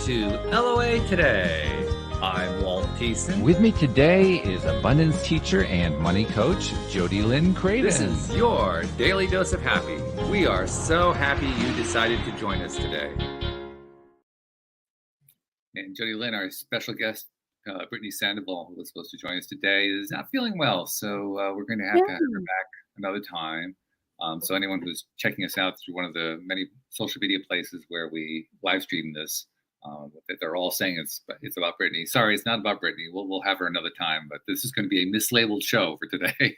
to LOA Today. I'm Walt. With me today is abundance teacher and money coach, JodieLynn Craven. This is your daily dose of happy. We are so happy you decided to join us today. And JodieLynn, our special guest, Brittany Sandoval, who was supposed to join us today, is not feeling well. So we're going to have to have her back another time. So anyone who's checking us out through one of the many social media places where we live stream this, they're all saying it's about Brittany. Sorry, it's not about Brittany. We'll have her another time, but this is going to be a mislabeled show for today.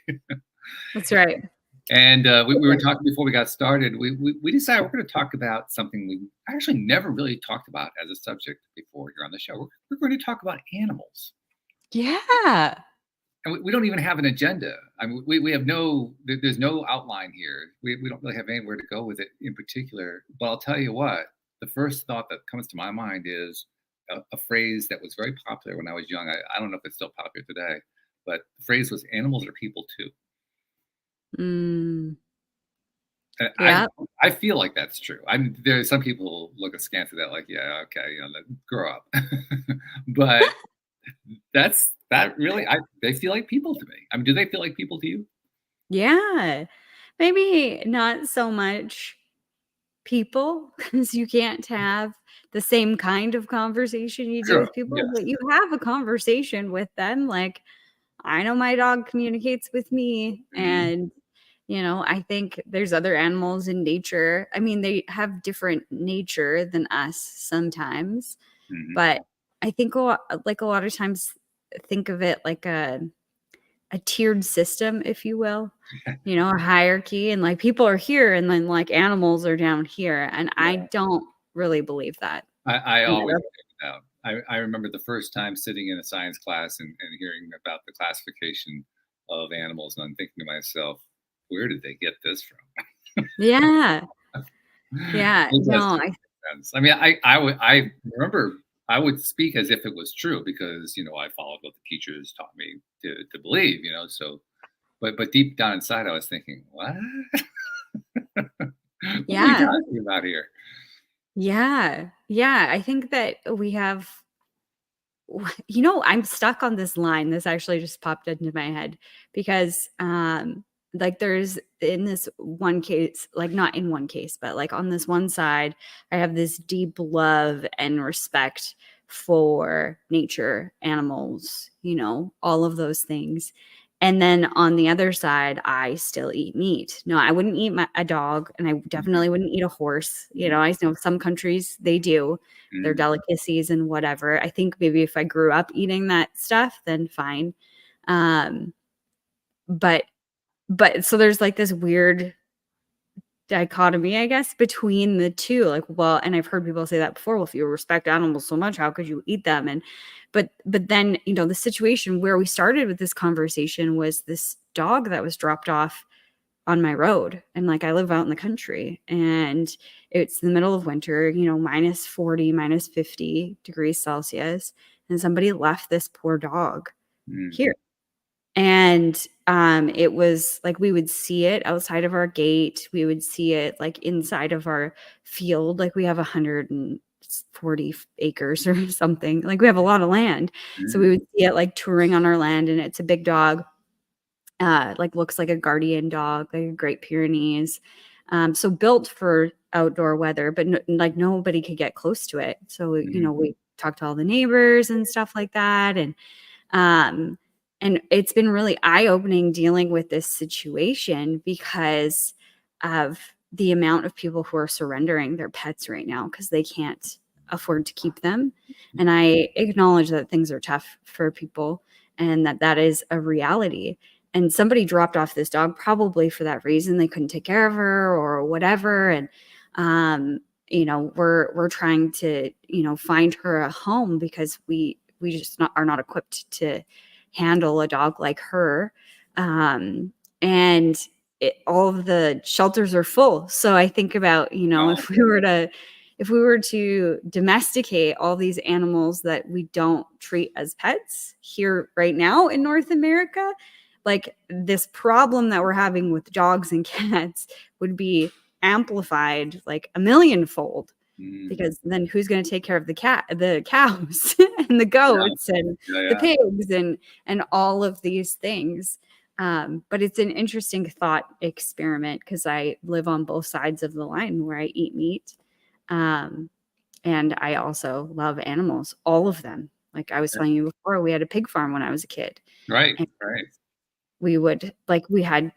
That's right. And we were talking before we got started. We decided we're going to talk about something we actually never really talked about as a subject before here on the show. We're going to talk about animals. Yeah. And we don't even have an agenda. I mean, we have there's no outline here. We don't really have anywhere to go with it in particular. But I'll tell you what, the first thought that comes to my mind is a phrase that was very popular when I was young. I don't know if it's still popular today, but the phrase was "animals are people too." Yeah. I feel like that's true. I mean, there's some people look askance at that, like, yeah, okay, grow up. But they feel like people to me. I mean, do they feel like people to you? Yeah. Maybe not so much people, because you can't have the same kind of conversation you do with people, but you have a conversation with them. Like, I know my dog communicates with me, and I think there's other animals in nature. I mean, they have different nature than us sometimes, but I think a lot of times think of it like a tiered system, if you will, a hierarchy, and like people are here and then like animals are down here. And I don't really believe that. I always think that. I remember the first time sitting in a science class and hearing about the classification of animals, and I'm thinking to myself, where did they get this from? Yeah. Yeah. No, I mean, I remember I would speak as if it was true because, I followed what the teachers taught me to believe, so, but deep down inside, I was thinking, what? What are you talking about here? Yeah. Yeah. I think that we have, I'm stuck on this line. This actually just popped into my head because, like there's in this one case, like not in one case, but like on this one side, I have this deep love and respect for nature, animals, all of those things. And then on the other side, I still eat meat. No, I wouldn't eat a dog, and I definitely wouldn't eat a horse. I know some countries they do their delicacies and whatever. I think maybe if I grew up eating that stuff, then fine. But so there's like this weird dichotomy, I guess, between the two. Like, well, and I've heard people say that before. Well, if you respect animals so much, how could you eat them? And but then, the situation where we started with this conversation was this dog that was dropped off on my road. And like, I live out in the country and it's the middle of winter, minus 40, minus 50 degrees Celsius. And somebody left this poor dog here. And it was like we would see it outside of our gate. We would see it like inside of our field. Like we have 140 acres or something. Like we have a lot of land. So we would see it like touring on our land, and it's a big dog. Like looks like a guardian dog, like a Great Pyrenees. So built for outdoor weather, but like nobody could get close to it. So, we talked to all the neighbors and stuff like that. And it's been really eye-opening dealing with this situation because of the amount of people who are surrendering their pets right now because they can't afford to keep them. And I acknowledge that things are tough for people and that is a reality. And somebody dropped off this dog probably for that reason. They couldn't take care of her or whatever. And, we're trying to, find her a home because we just are not equipped to handle a dog like her. And all of the shelters are full. So I think about, if we were to domesticate all these animals that we don't treat as pets here right now in North America, like this problem that we're having with dogs and cats would be amplified like a millionfold. because then who's going to take care of the cows and the Yeah, goats and yeah, the yeah. pigs and all of these things. But it's an interesting thought experiment because I live on both sides of the line where I eat meat. And I also love animals, all of them. Like I was telling you before, we had a pig farm when I was a kid. Right, And right. we would we had,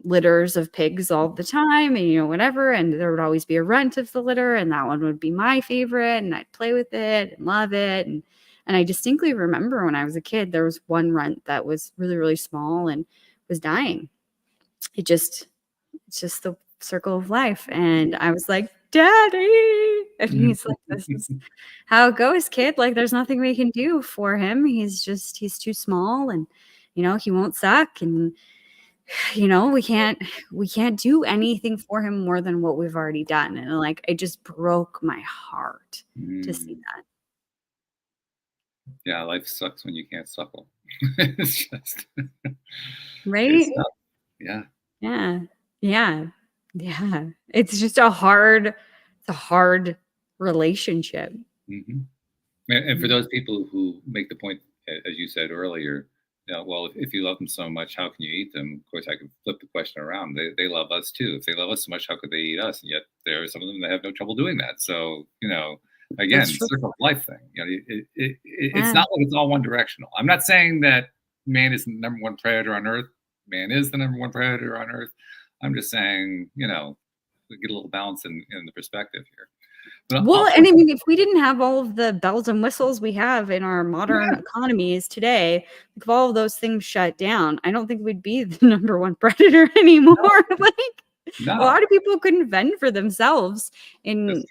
litters of pigs all the time and, whatever. And there would always be a runt of the litter. And that one would be my favorite. And I'd play with it and love it. And I distinctly remember when I was a kid, there was one runt that was really, really small and was dying. It's just the circle of life. And I was like, Daddy. And he's like, this is how it goes, kid. Like, there's nothing we can do for him. He's too small and, he won't suck. And, we can't do anything for him more than what we've already done. And like, it just broke my heart to see that. Yeah, life sucks when you can't suckle. It's just, Right? it's tough. Yeah. Yeah. Yeah. Yeah. It's just a hard relationship. And for those people who make the point, as you said earlier, well, if you love them so much, how can you eat them? Of course, I could flip the question around. They love us too. If they love us so much, how could they eat us? And yet there are some of them that have no trouble doing that. So, again, circle of life thing. It's not like it's all one directional. I'm not saying that man is the number one predator on earth. Man is the number one predator on earth. I'm just saying, we get a little balance in the perspective here. But well, and I mean, if we didn't have all of the bells and whistles we have in our modern economies today, if all of those things shut down, I don't think we'd be the number one predator anymore. A lot of people couldn't fend for themselves in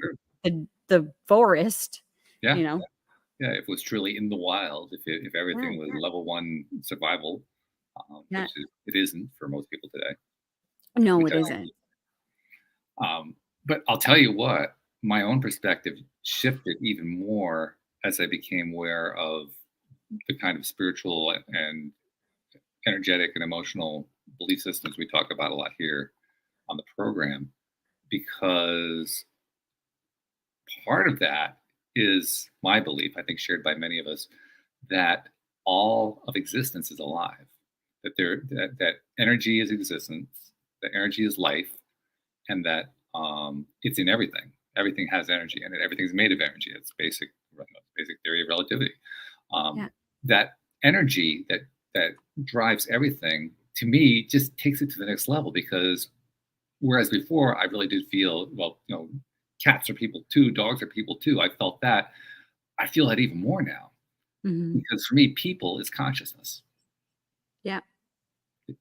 the forest. Yeah. Yeah, if it was truly in the wild, if everything was level 1 survival, which it isn't for most people today. No, it isn't. But I'll tell you what, my own perspective shifted even more as I became aware of the kind of spiritual and energetic and emotional belief systems we talk about a lot here on the program, because part of that is my belief, I think shared by many of us, that all of existence is alive, that energy is existence, that energy is life, and that it's in everything. Everything has energy in it. Everything's made of energy. It's basic theory of relativity. That energy that drives everything, to me, just takes it to the next level, because whereas before I really did feel, well, cats are people too, dogs are people too. I felt that. I feel that even more now. Because for me, people is consciousness. Yeah.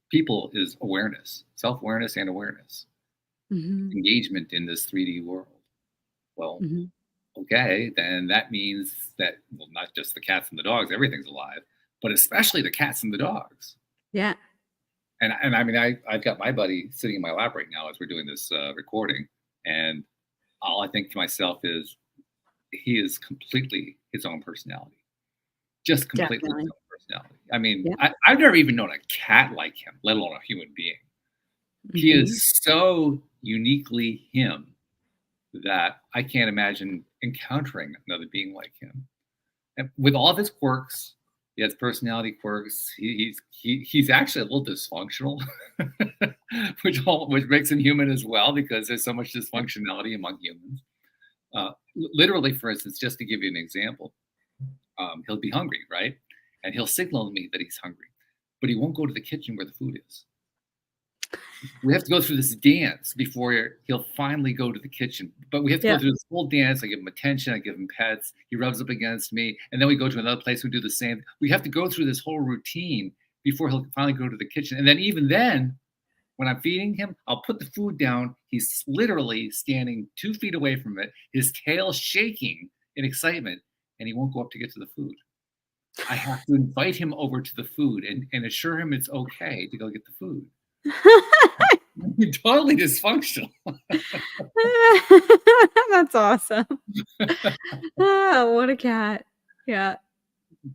People is awareness, self-awareness and awareness. Engagement in this 3D world. Well, okay, then that means that, well, not just the cats and the dogs, everything's alive, but especially the cats and the dogs. Yeah. And I mean, I've got my buddy sitting in my lap right now as we're doing this recording, and all I think to myself is, he is completely his own personality. Just completely his own personality. I mean, I've never even known a cat like him, let alone a human being. He is so uniquely him that I can't imagine encountering another being like him. And with all of his quirks, he has personality quirks. He's actually a little dysfunctional, which makes him human as well, because there's so much dysfunctionality among humans. Literally, for instance, just to give you an example, he'll be hungry, right? And he'll signal to me that he's hungry, but he won't go to the kitchen where the food is. We have to go through this dance before he'll finally go to the kitchen. But we have to go through this whole dance. I give him attention. I give him pets. He rubs up against me. And then we go to another place. We do the same. We have to go through this whole routine before he'll finally go to the kitchen. And then even then, when I'm feeding him, I'll put the food down. He's literally standing 2 feet away from it, his tail shaking in excitement, and he won't go up to get to the food. I have to invite him over to the food and assure him it's okay to go get the food. Totally dysfunctional. That's awesome. Oh, what a cat. Yeah.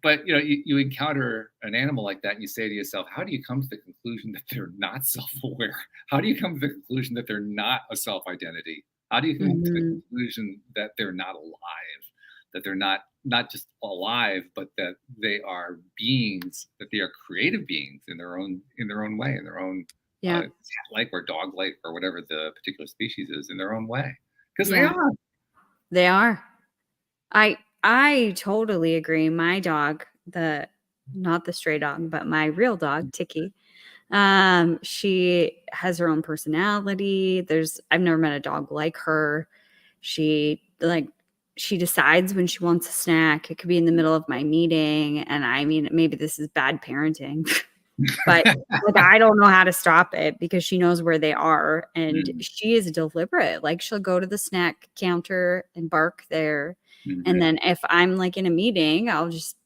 But you encounter an animal like that and you say to yourself, how do you come to the conclusion that they're not self-aware? How do you come to the conclusion that they're not a self-identity? How do you come to the Mhm. conclusion that they're not alive, that they're not just alive, but that they are beings, that they are creative beings in their own way, in their own Yeah. cat-like or dog-like or whatever the particular species is, in their own way, because they Yeah. are. They are. I totally agree. My dog, the not the stray dog, but my real dog, Tiki, she has her own personality. I've never met a dog like her. She like she decides when she wants a snack. It could be in the middle of my meeting, and I mean, maybe this is bad parenting, but like I don't know how to stop it because she knows where they are, and Mm, she is deliberate. Like she'll go to the snack counter and bark there, and mhm, then if I'm like in a meeting, I'll just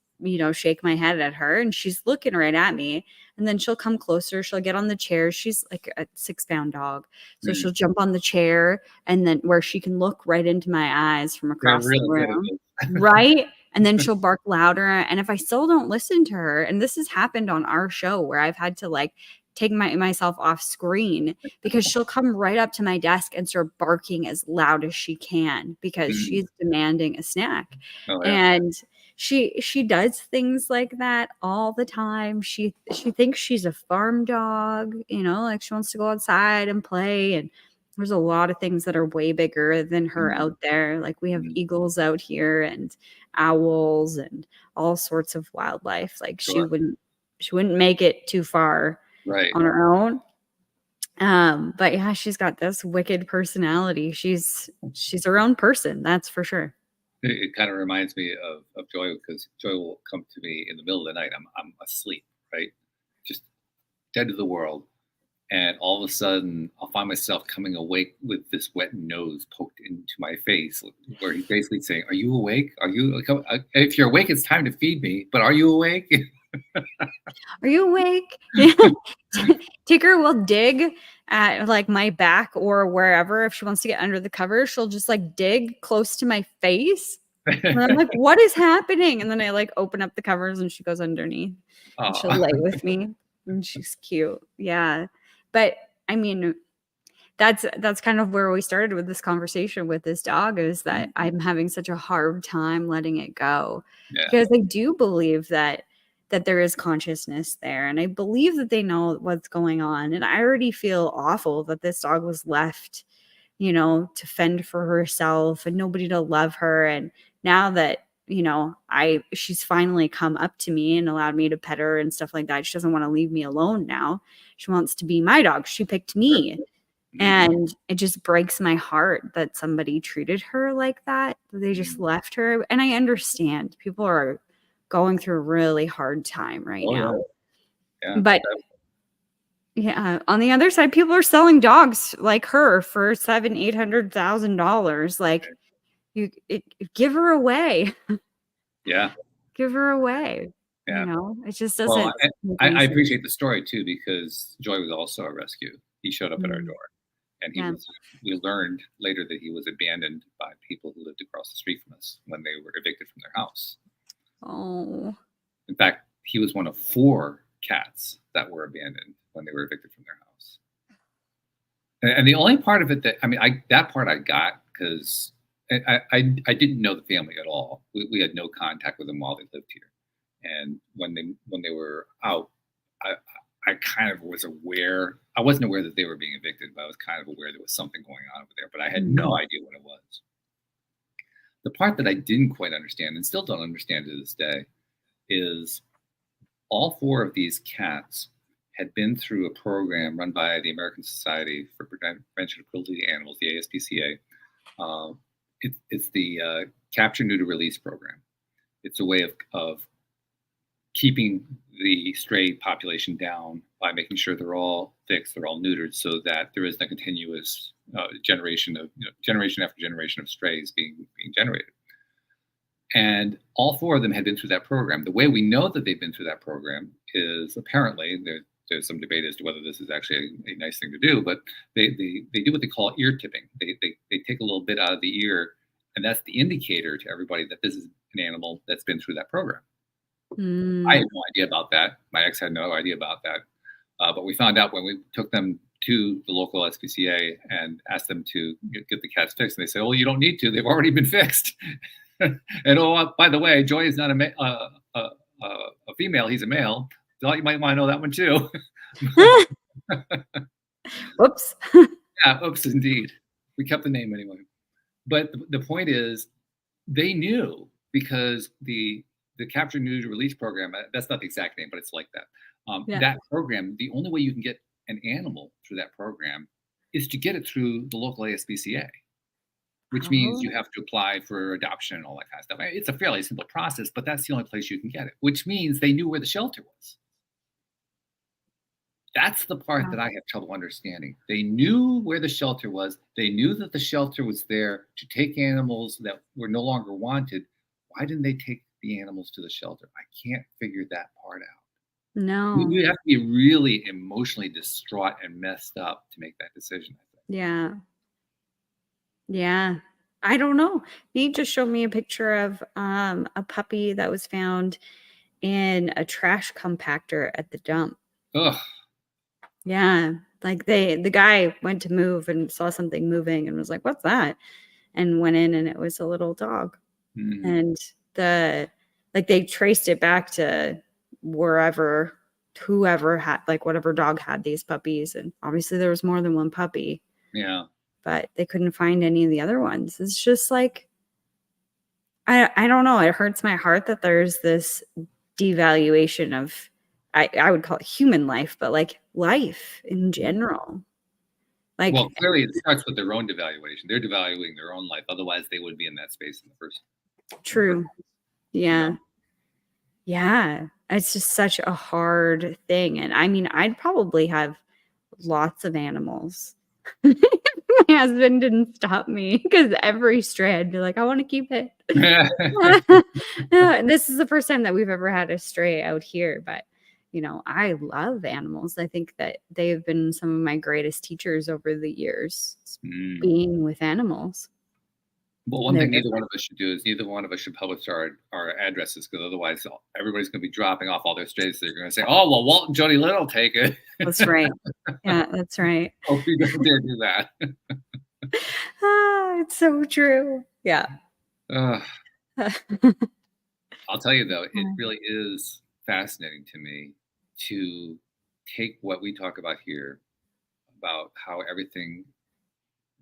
shake my head at her, and she's looking right at me, and then she'll come closer. She'll get on the chair. She's like a 6-pound dog, so mm. she'll jump on the chair, and then where she can look right into my eyes from They're across the really good at room. this. Right? And then she'll bark louder, and if I still don't listen to her, and this has happened on our show where I've had to, like, take myself off screen because she'll come right up to my desk and start barking as loud as she can because Mm. she's demanding a snack. Oh, yeah. And she does things like that all the time. She thinks she's a farm dog, like she wants to go outside and play, and there's a lot of things that are way bigger than her Mm, out there. Like we have mm. eagles out here and owls and all sorts of wildlife. Like she Sure. wouldn't make it too far Right. on her own. But yeah, she's got this wicked personality. She's her own person, that's for sure. It kind of reminds me of Joy, because Joy will come to me in the middle of the night. I'm asleep, right? Just dead to the world. And all of a sudden, I'll find myself coming awake with this wet nose poked into my face, where he's basically saying, "Are you awake? Are you? If you're awake, it's time to feed me. But are you awake?" Are you awake? Tigger will dig at like my back or wherever if she wants to get under the cover. She'll just like dig close to my face. And I'm like, what is happening? And then I like open up the covers and she goes underneath and she'll Aw. lay with me. And she's cute. Yeah. But I mean, that's kind of where we started with this conversation with this dog is that Mhm. I'm having such a hard time letting it go Yeah. because I do believe that there is consciousness there, and I believe that they know what's going on, and I already feel awful that this dog was left, to fend for herself and nobody to love her. And now that she's finally come up to me and allowed me to pet her and stuff like that, she doesn't want to leave me alone now. She wants to be my dog. She picked Sure. me. Mhm. And it just breaks my heart that somebody treated her like that. That they just Mhm. left her. And I understand people are going through a really hard time right Oh, yeah. now. Yeah. But yeah, on the other side, people are selling dogs like her for $700,000-800,000. Like give her away. Yeah. Give her away. Yeah. It just Well, doesn't make I any I sense. appreciate the story too, because Joy was also a rescue. He showed up at our Mm, door, and yeah. we learned later that he was abandoned by people who lived across the street from us when they were evicted from their house. Oh. In fact, he was one of 4 cats that were abandoned when they were evicted from their house. And the only part of it that, I mean, that part I got, because I didn't know the family at all. We had no contact with them while they lived here. And when they were out, I I kind of was aware. I wasn't aware that they were being evicted, but I was kind of aware there was something going on over there. But I had no Mhm. idea what it was. The part that I didn't quite understand, and still don't understand to this day, is all 4 of these cats had been through a program run by the American Society for Prevention of Cruelty to Animals, the ASPCA. It's the capture, neuter, release program. It's a way of keeping the stray population down by making sure they're all fixed, they're all neutered, so that there isn't a continuous generation after generation of strays being generated. And all 4 of them had been through that program. The way we know that they've been through that program is apparently there's some debate as to whether this is actually a nice thing to do, but they do what they call ear tipping. They take a little bit out of the ear, and that's the indicator to everybody that this is an animal that's been through that program. I Mm. had no idea about that. My ex had no idea about that. But we found out when we took them to the local SPCA and ask them to get the cats fixed. And they say, "Oh, you don't need to. They've already been fixed." And oh, by the way, Joy is not a female. He's a male. So you might want to know that one too. Whoops. Yeah, oops, indeed. We kept the name anyway. But the point is, they knew because the capture, neuter, release program. That's not the exact name, but it's like that. That program. The only way you can get an animal through that program is to get it through the local ASPCA, which means you have to apply for adoption and all that kind of stuff. It's a fairly simple process, but that's the only place you can get it. Which means they knew where the shelter was. That's the part that I have trouble understanding. They knew where the shelter was. They knew that the shelter was there to take animals that were no longer wanted. Why didn't they take the animals to the shelter? I can't figure that part out. No. You have to be really emotionally distraught and messed up to make that decision, I think. Yeah. Yeah. I don't know. He just showed me a picture of a puppy that was found in a trash compactor at the dump. Ugh. Yeah. Like the guy went to move and saw something moving and was like, "What's that?" And went in and it was a little dog. Mm. And they traced it back to whoever had, like, whatever dog had these puppies. And obviously there was more than one puppy. Yeah. But they couldn't find any of the other ones. It's just like, I don't know. It hurts my heart that there's this devaluation of, I would call it human life, but like life in general. Like, well, clearly it starts with their own devaluation. They're devaluing their own life. Otherwise, they would be in that space in the first. True. Yeah. You know? Yeah. It's just such a hard thing. And I mean, I'd probably have lots of animals. My husband didn't stop me because every stray I'd be like, I want to keep it. This is the first time that we've ever had a stray out here, but I love animals. I think that they've been some of my greatest teachers over the years, being with animals. Well, one thing neither one of us should do is neither one of us should publish our addresses, because otherwise everybody's going to be dropping off all their strays. They're going to say, "Oh, well, Walt and JodieLynn will take it." That's right. Yeah, that's right. Hope you don't dare do that. It's so true. Yeah. I'll tell you though, it really is fascinating to me to take what we talk about here, about how everything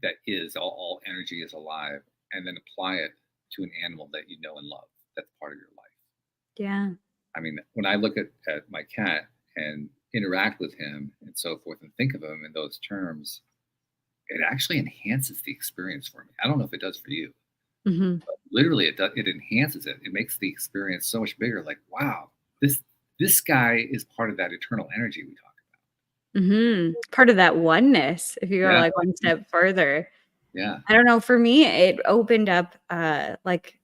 that is, all energy is alive, and then apply it to an animal that you know and love. That's part of your life. Yeah. I mean, when I look at my cat and interact with him and so forth and think of him in those terms, it actually enhances the experience for me. I don't know if it does for you. Mm-hmm. But literally it enhances it. It makes the experience so much bigger. Like, wow, this guy is part of that eternal energy we talk about. Mm-hmm. Part of that oneness, if you go like one step further. Yeah. I don't know. For me, it opened up like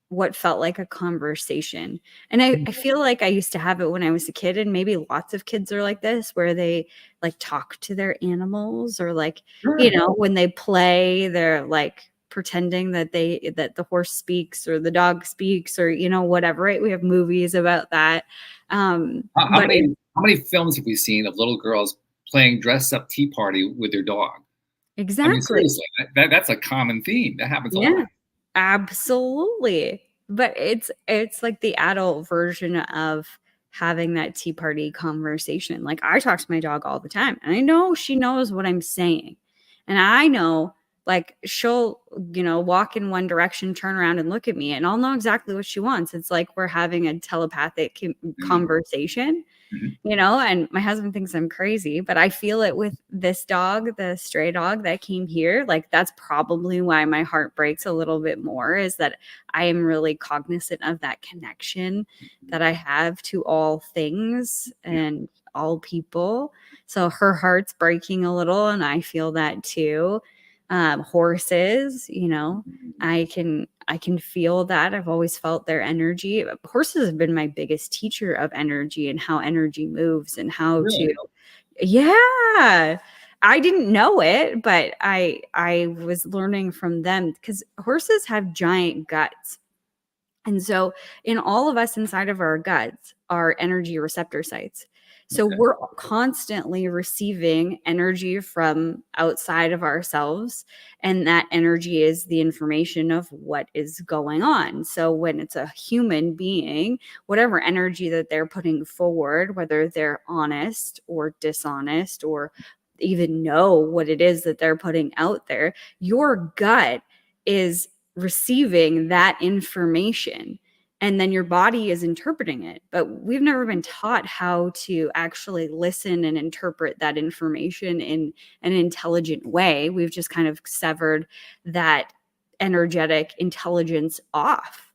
what felt like a conversation. And I feel like I used to have it when I was a kid, and maybe lots of kids are like this, where they like talk to their animals, or like, when they play, they're like pretending that the horse speaks or the dog speaks, or whatever, right? We have movies about that. How many films have we seen of little girls playing dress up tea party with their dog? Exactly. I mean, seriously, that's a common theme that happens all the time. Absolutely. But it's like the adult version of having that tea party conversation. Like, I talk to my dog all the time, and I know she knows what I'm saying, and I know, like, she'll walk in one direction, turn around and look at me, and I'll know exactly what she wants. It's like we're having a telepathic conversation. And my husband thinks I'm crazy, but I feel it with this dog, the stray dog that came here. Like, that's probably why my heart breaks a little bit more, is that I am really cognizant of that connection that I have to all things and all people. So her heart's breaking a little, and I feel that too. Horses, I can feel that. I've always felt their energy. Horses have been my biggest teacher of energy and how energy moves and how to. Yeah. I didn't know it, but I was learning from them, because horses have giant guts. And so in all of us, inside of our guts, are energy receptor sites. So we're constantly receiving energy from outside of ourselves, and that energy is the information of what is going on. So when it's a human being, whatever energy that they're putting forward, whether they're honest or dishonest or even know what it is that they're putting out there, your gut is receiving that information, and then your body is interpreting it. But we've never been taught how to actually listen and interpret that information in an intelligent way. We've just kind of severed that energetic intelligence off.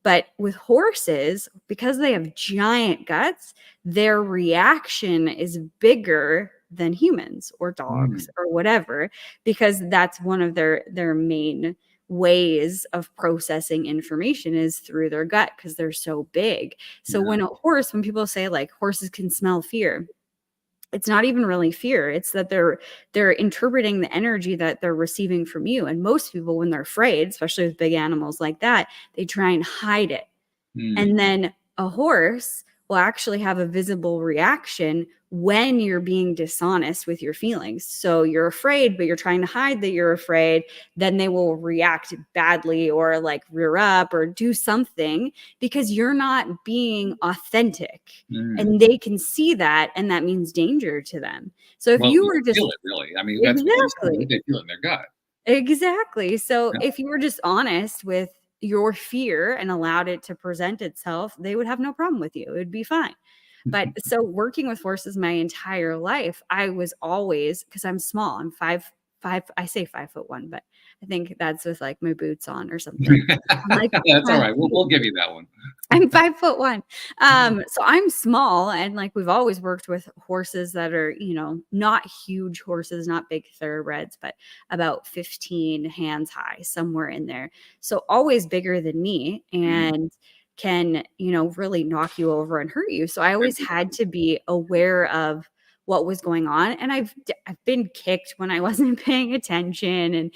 But with horses, because they have giant guts, their reaction is bigger than humans or dogs or whatever, because that's one of their main ways of processing information is through their gut, because they're so big. So when people say like horses can smell fear, it's not even really fear. It's that they're interpreting the energy that they're receiving from you. And most people, when they're afraid, especially with big animals like that, they try and hide it. And then a horse will actually have a visible reaction when you're being dishonest with your feelings. So you're afraid, but you're trying to hide that you're afraid. Then they will react badly or like rear up or do something because you're not being authentic. And they can see that, and that means danger to them. So if you were just feel it, really, I mean, that's what they feel in their gut. Exactly. So if you were just honest with your fear and allowed it to present itself, they would have no problem with you. It would be fine. But so working with horses my entire life, I was always, because I'm small, I'm 5'5", I say 5'1", but I think that's with like my boots on or something. I'm like, that's all right. We'll give you that one. I'm 5'1". So I'm small, and like we've always worked with horses that are, not huge horses, not big thoroughbreds, but about 15 hands high, somewhere in there. So always bigger than me, and can, really knock you over and hurt you. So I always had to be aware of what was going on. And I've been kicked when I wasn't paying attention, and,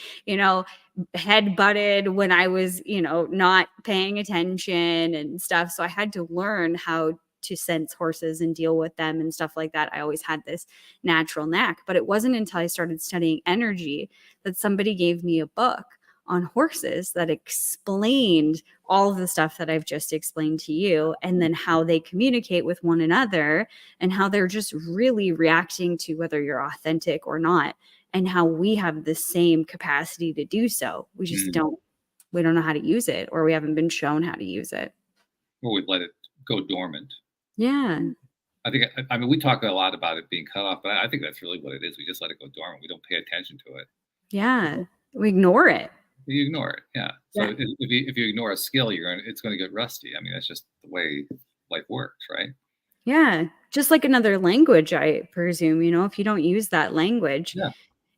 head butted when I was, not paying attention and stuff. So I had to learn how to sense horses and deal with them and stuff like that. I always had this natural knack, but it wasn't until I started studying energy that somebody gave me a book on horses that explained all of the stuff that I've just explained to you, and then how they communicate with one another and how they're just really reacting to whether you're authentic or not, and how we have the same capacity to do so. We just don't know how to use it, or we haven't been shown how to use it. Or we've let it go dormant. Yeah. I mean, we talk a lot about it being cut off, but I think that's really what it is. We just let it go dormant. We don't pay attention to it. Yeah. We ignore it. You ignore it. Yeah. So if you ignore a skill, it's going to get rusty. I mean, that's just the way life works, right? Yeah. Just like another language, I presume, if you don't use that language,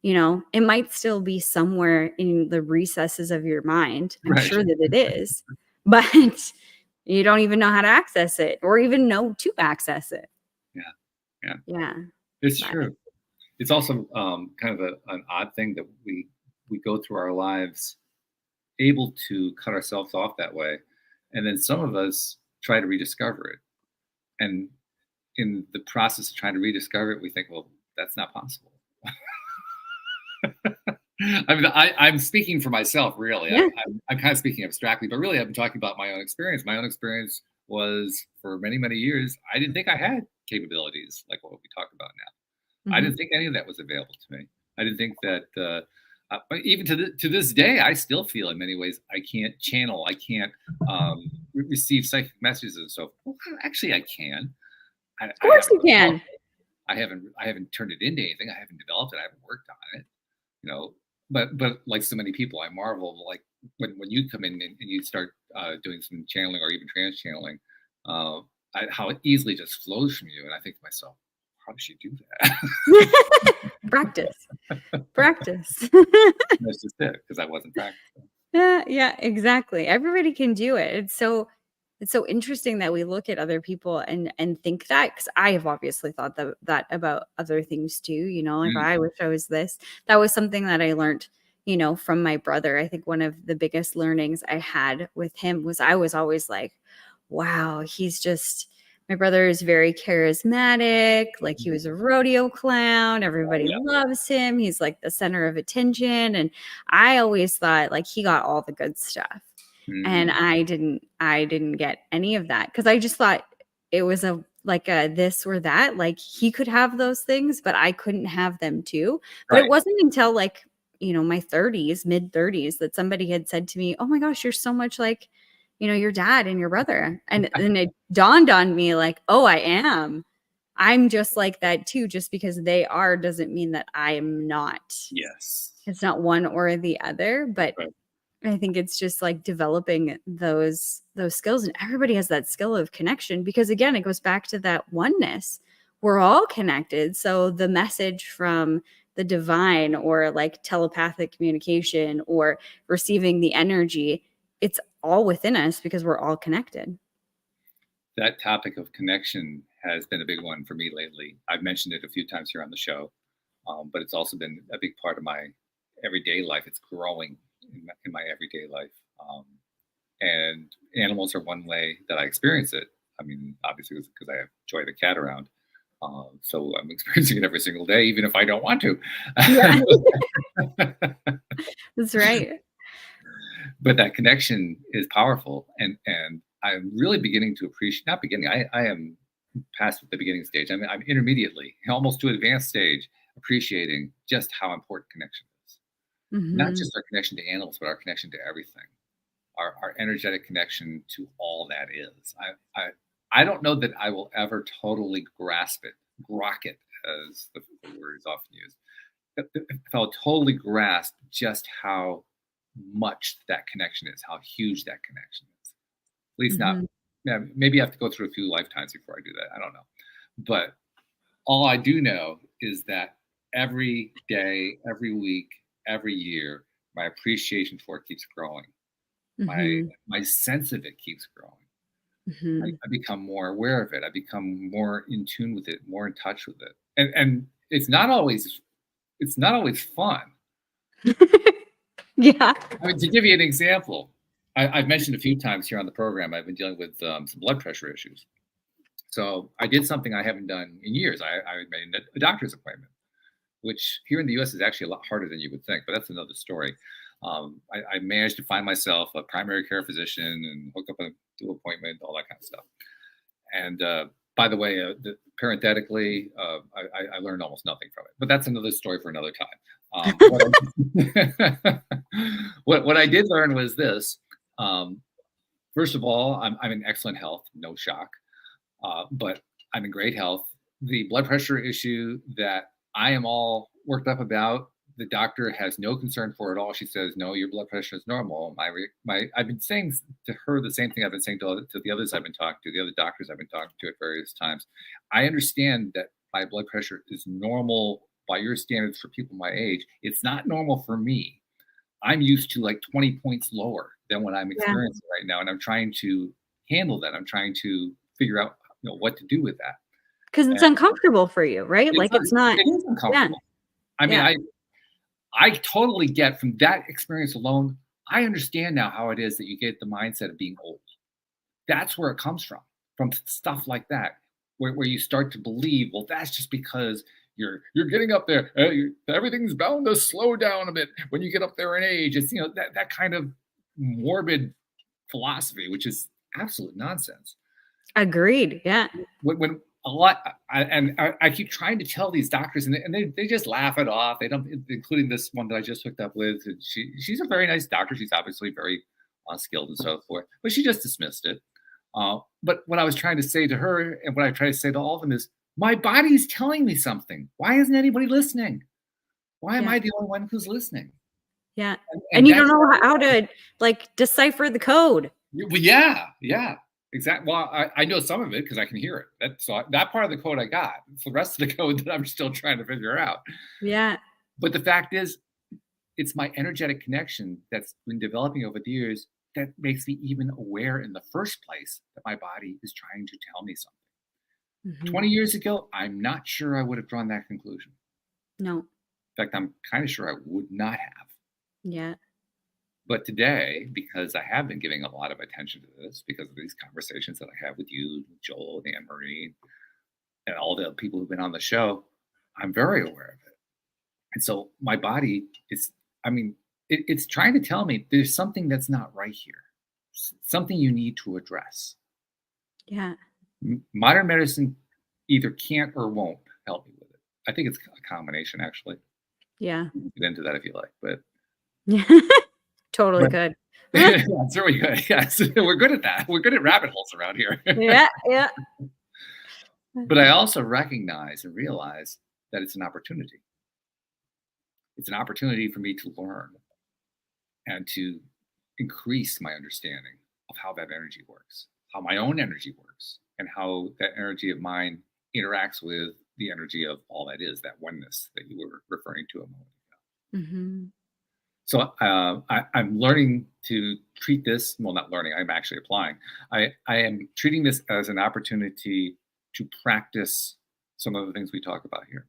it might still be somewhere in the recesses of your mind. I'm sure that it is, but you don't even know how to access it, or even know to access it. Yeah. It's true. It's also kind of an odd thing that we go through our lives able to cut ourselves off that way. And then some of us try to rediscover it. And in the process of trying to rediscover it, we think, well, that's not possible. I mean, I'm speaking for myself, really. Yeah. I'm kind of speaking abstractly, but really I'm talking about my own experience. My own experience was, for many, many years, I didn't think I had capabilities like what we talk about now. I didn't think any of that was available to me. I didn't think that, even to this day, I still feel in many ways I can't channel, I can't receive psychic messages and so. Well, actually, I can. Of course, you can. I haven't turned it into anything. I haven't developed it. I haven't worked on it. But like so many people, I marvel like when you come in and you start doing some channeling or even trance channeling, how it easily just flows from you. And I think to myself, how does she do that? Practice. That's just it, because I wasn't practicing. Yeah, exactly. Everybody can do it. It's so interesting that we look at other people and think that, because I have obviously thought that about other things too. Like I wish I was this. That was something that I learned, from my brother. I think one of the biggest learnings I had with him was I was always like, wow, he's just My brother is very charismatic. Like he was a rodeo clown. Everybody loves him. He's like the center of attention. And I always thought like he got all the good stuff. And I didn't get any of that because I just thought it was a this or that. Like he could have those things, but I couldn't have them too. But it wasn't until like, my 30s, mid 30s that somebody had said to me, "Oh my gosh, you're so much like, your dad and your brother." And then it dawned on me like, "Oh, I am. I'm just like that too. Just because they are doesn't mean that I am not." Yes. It's not one or the other, but Right. I think it's just like developing those skills, and everybody has that skill of connection because again, it goes back to that oneness. We're all connected. So the message from the divine or like telepathic communication or receiving the energy, it's all within us because we're all connected. That topic of connection has been a big one for me lately. I've mentioned it a few times here on the show, but it's also been a big part of my everyday life. It's growing in my everyday life. And animals are one way that I experience it. I mean, obviously, because I have Joy the cat around. So I'm experiencing it every single day, even if I don't want to. Yeah. That's right. But that connection is powerful. And I'm really beginning to appreciate, not beginning, I am past the beginning stage. I mean, I'm intermediately, almost to advanced stage, appreciating just how important connection is. Not just our connection to animals, but our connection to everything. Our energetic connection to all that is. I don't know that I will ever totally grasp it, grok it, as the word is often used. If I'll totally grasp just how much that connection is, how huge that connection is. At least not, maybe I have to go through a few lifetimes before I do that. I don't know. But all I do know is that every day, every week, every year, my appreciation for it keeps growing. My sense of it keeps growing. I become more aware of it. I become more in tune with it, more in touch with it. And it's not always fun. Yeah. I mean, to give you an example, I've mentioned a few times here on the program, I've been dealing with some blood pressure issues. So I did something I haven't done in years. I made a doctor's appointment, which here in the US is actually a lot harder than you would think, but that's another story. I managed to find myself a primary care physician and hook up a dual appointment, all that kind of stuff. And by the way, parenthetically, I learned almost nothing from it, but that's another story for another time. What I did learn was this. First of all, I'm in excellent health, no shock, but I'm in great health. The blood pressure issue that I am all worked up about, the doctor has no concern for at all. She says, "No, your blood pressure is normal." I've been saying to her the same thing I've been saying to the others I've been talking to, the other doctors I've been talking to at various times. I understand that my blood pressure is normal by your standards for people my age. It's not normal for me. I'm used to like 20 points lower than what I'm experiencing right now, and I'm trying to handle that. I'm trying to figure out, what to do with that. Because it's uncomfortable for you, right? Like it's not. It is uncomfortable. I mean, I totally get from that experience alone. I understand now how it is that you get the mindset of being old. That's where it comes from stuff like that, where you start to believe, well, that's just because you're getting up there. Everything's bound to slow down a bit when you get up there in age. It's that kind of morbid philosophy, which is absolute nonsense. Agreed. Yeah. When a lot, I keep trying to tell these doctors, and they just laugh it off. They don't, including this one that I just hooked up with. She's a very nice doctor. She's obviously very skilled and so forth, but she just dismissed it. But what I was trying to say to her, and what I try to say to all of them is, my body's telling me something. Why isn't anybody listening? Why am I the only one who's listening? Yeah, and you don't know how to like decipher the code. Well, yeah. Exactly. Well, I know some of it because I can hear it. That part of the code I got. It's the rest of the code that I'm still trying to figure out. Yeah. But the fact is, it's my energetic connection that's been developing over the years that makes me even aware in the first place that my body is trying to tell me something. 20 years ago, I'm not sure I would have drawn that conclusion. No. In fact, I'm kind of sure I would not have. Yeah. But today, because I have been giving a lot of attention to this, because of these conversations that I have with you, Joel, and Anne Marie, and all the people who've been on the show, I'm very aware of it. And so my body is, I mean, it's trying to tell me there's something that's not right here, something you need to address. Yeah. Modern medicine either can't or won't help me with it. I think it's a combination, actually. Yeah. Get into that if you like, but Totally good. that's really good. Yes, we're good at that. We're good at rabbit holes around here. Yeah. Yeah. But I also recognize and realize that it's an opportunity. It's an opportunity for me to learn and to increase my understanding of how that energy works, how my own energy works, and how that energy of mine interacts with the energy of all that is, that oneness that you were referring to a moment ago. Mm-hmm. So I'm learning to treat this, well, not learning, I'm actually applying. I am treating this as an opportunity to practice some of the things we talk about here.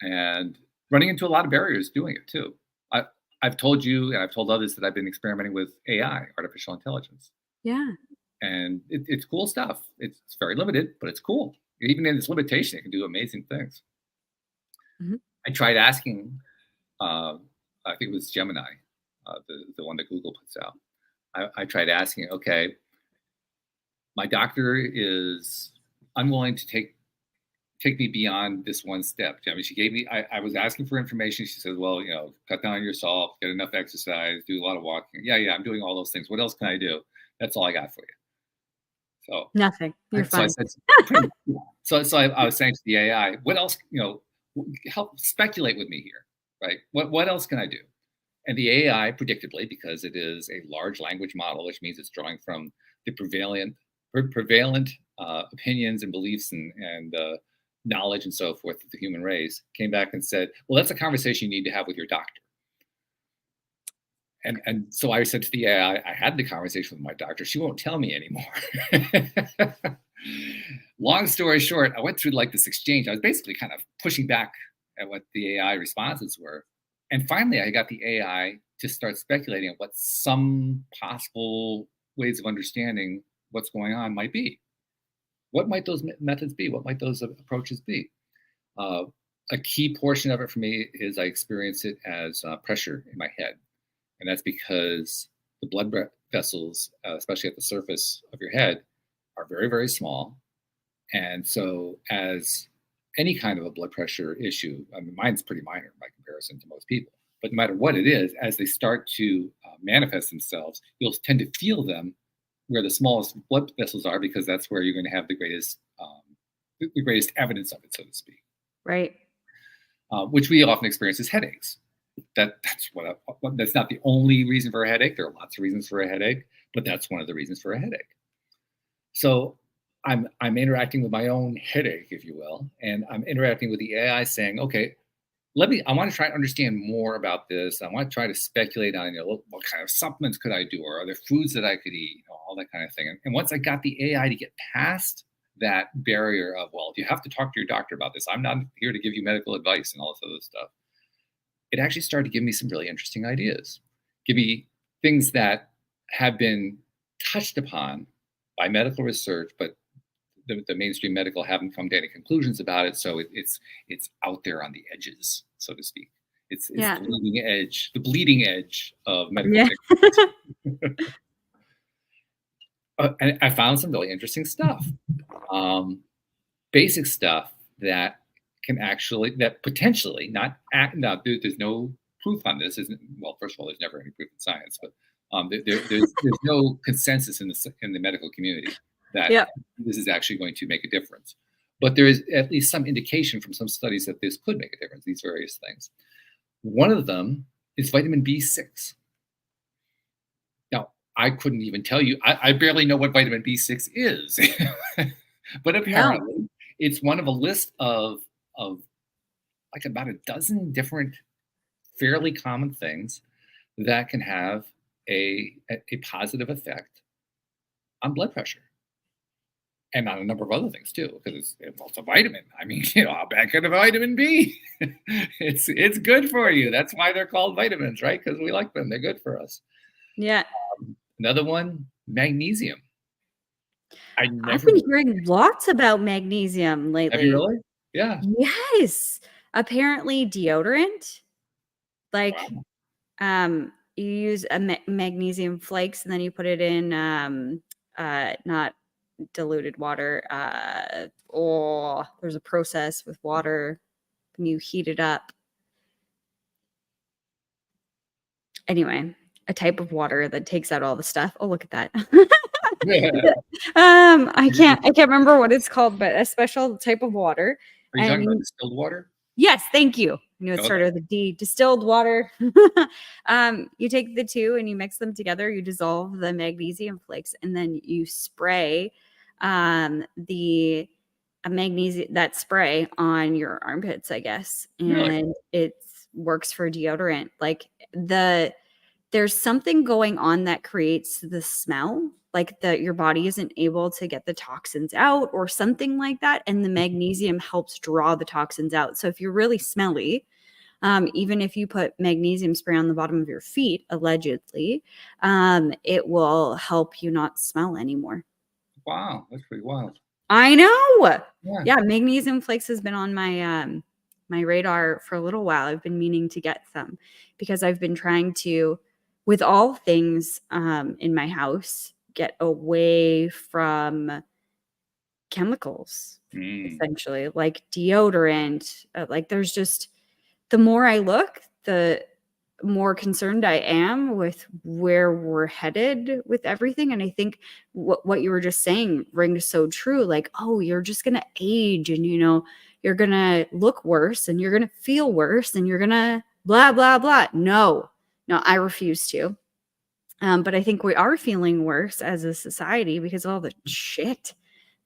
And running into a lot of barriers doing it too. I've told you and I've told others that I've been experimenting with AI, artificial intelligence. Yeah. And it's cool stuff. It's very limited, but it's cool. Even in its limitation, it can do amazing things. Mm-hmm. I tried asking, I think it was Gemini, the one that Google puts out. I tried asking, okay, my doctor is unwilling to take me beyond this one step. I mean, she gave me, I was asking for information. She said, well, cut down your salt, get enough exercise, do a lot of walking. Yeah, I'm doing all those things. What else can I do? That's all I got for you. So nothing. You're fine. So I was saying to the AI, what else, help speculate with me here, right? What else can I do? And the AI, predictably, because it is a large language model, which means it's drawing from the prevalent opinions and beliefs and knowledge and so forth of the human race, came back and said, well, that's a conversation you need to have with your doctor. And so I said to the AI, I had the conversation with my doctor. She won't tell me anymore. Long story short, I went through like this exchange. I was basically kind of pushing back at what the AI responses were. And finally, I got the AI to start speculating on what some possible ways of understanding what's going on might be. What might those methods be? What might those approaches be? A key portion of it for me is I experience it as pressure in my head. And that's because the blood vessels, especially at the surface of your head, are very, very small. And so as any kind of a blood pressure issue, I mean, mine's pretty minor by comparison to most people. But no matter what it is, as they start to manifest themselves, you'll tend to feel them where the smallest blood vessels are, because that's where you're going to have the greatest evidence of it, so to speak. Right. Which we often experience as headaches. That's not the only reason for a headache. There are lots of reasons for a headache, but that's one of the reasons for a headache. So I'm interacting with my own headache, if you will, and I'm interacting with the AI saying, okay, I want to try to understand more about this. I want to try to speculate on, what kind of supplements could I do? Or are there foods that I could eat? All that kind of thing. And once I got the AI to get past that barrier of, well, you have to talk to your doctor about this. I'm not here to give you medical advice and all this other stuff. It actually started to give me some really interesting ideas. Give me things that have been touched upon by medical research, but the mainstream medical haven't come to any conclusions about it. So it's out there on the edges, so to speak. It's the bleeding edge of medical technology. And I found some really interesting stuff. Basic stuff that potentially not act. Now, there's no proof on this. Well, first of all, there's never any proof in science, but there's no consensus in the medical community that this is actually going to make a difference. But there is at least some indication from some studies that this could make a difference, these various things. One of them is vitamin B6. Now, I couldn't even tell you. I barely know what vitamin B6 is. But apparently, it's one of a list of like about a dozen different fairly common things that can have a positive effect on blood pressure. And on a number of other things too, because it's also vitamin. I mean, how bad could a vitamin be? It's good for you. That's why they're called vitamins, right? Because we like them. They're good for us. Yeah. Another one, magnesium. I've been hearing lots about magnesium lately. Have you really? Yeah. Yes. Apparently deodorant, like, wow. You use a magnesium flakes and then you put it in, not diluted water. There's a process with water and you heat it up. Anyway, a type of water that takes out all the stuff. Oh, look at that. I can't remember what it's called, but a special type of water. Are you talking about distilled water? Yes, thank you. I knew it started with a D. Distilled water. You take the two and you mix them together. You dissolve the magnesium flakes, and then you spray that spray on your armpits, I guess, and really? It works for deodorant. Like there's something going on that creates the smell, like that your body isn't able to get the toxins out or something like that. And the magnesium helps draw the toxins out. So if you're really smelly, even if you put magnesium spray on the bottom of your feet, allegedly, it will help you not smell anymore. Wow, that's pretty wild. I know. Yeah, magnesium flakes has been on my my radar for a little while. I've been meaning to get some because I've been trying to, with all things in my house, get away from chemicals, essentially, like deodorant. Like there's just, the more I look, the more concerned I am with where we're headed with everything. And I think what you were just saying rings so true. Like, oh, you're just going to age and, you're going to look worse and you're going to feel worse and you're going to blah, blah, blah. No, I refuse to. But I think we are feeling worse as a society because of all the shit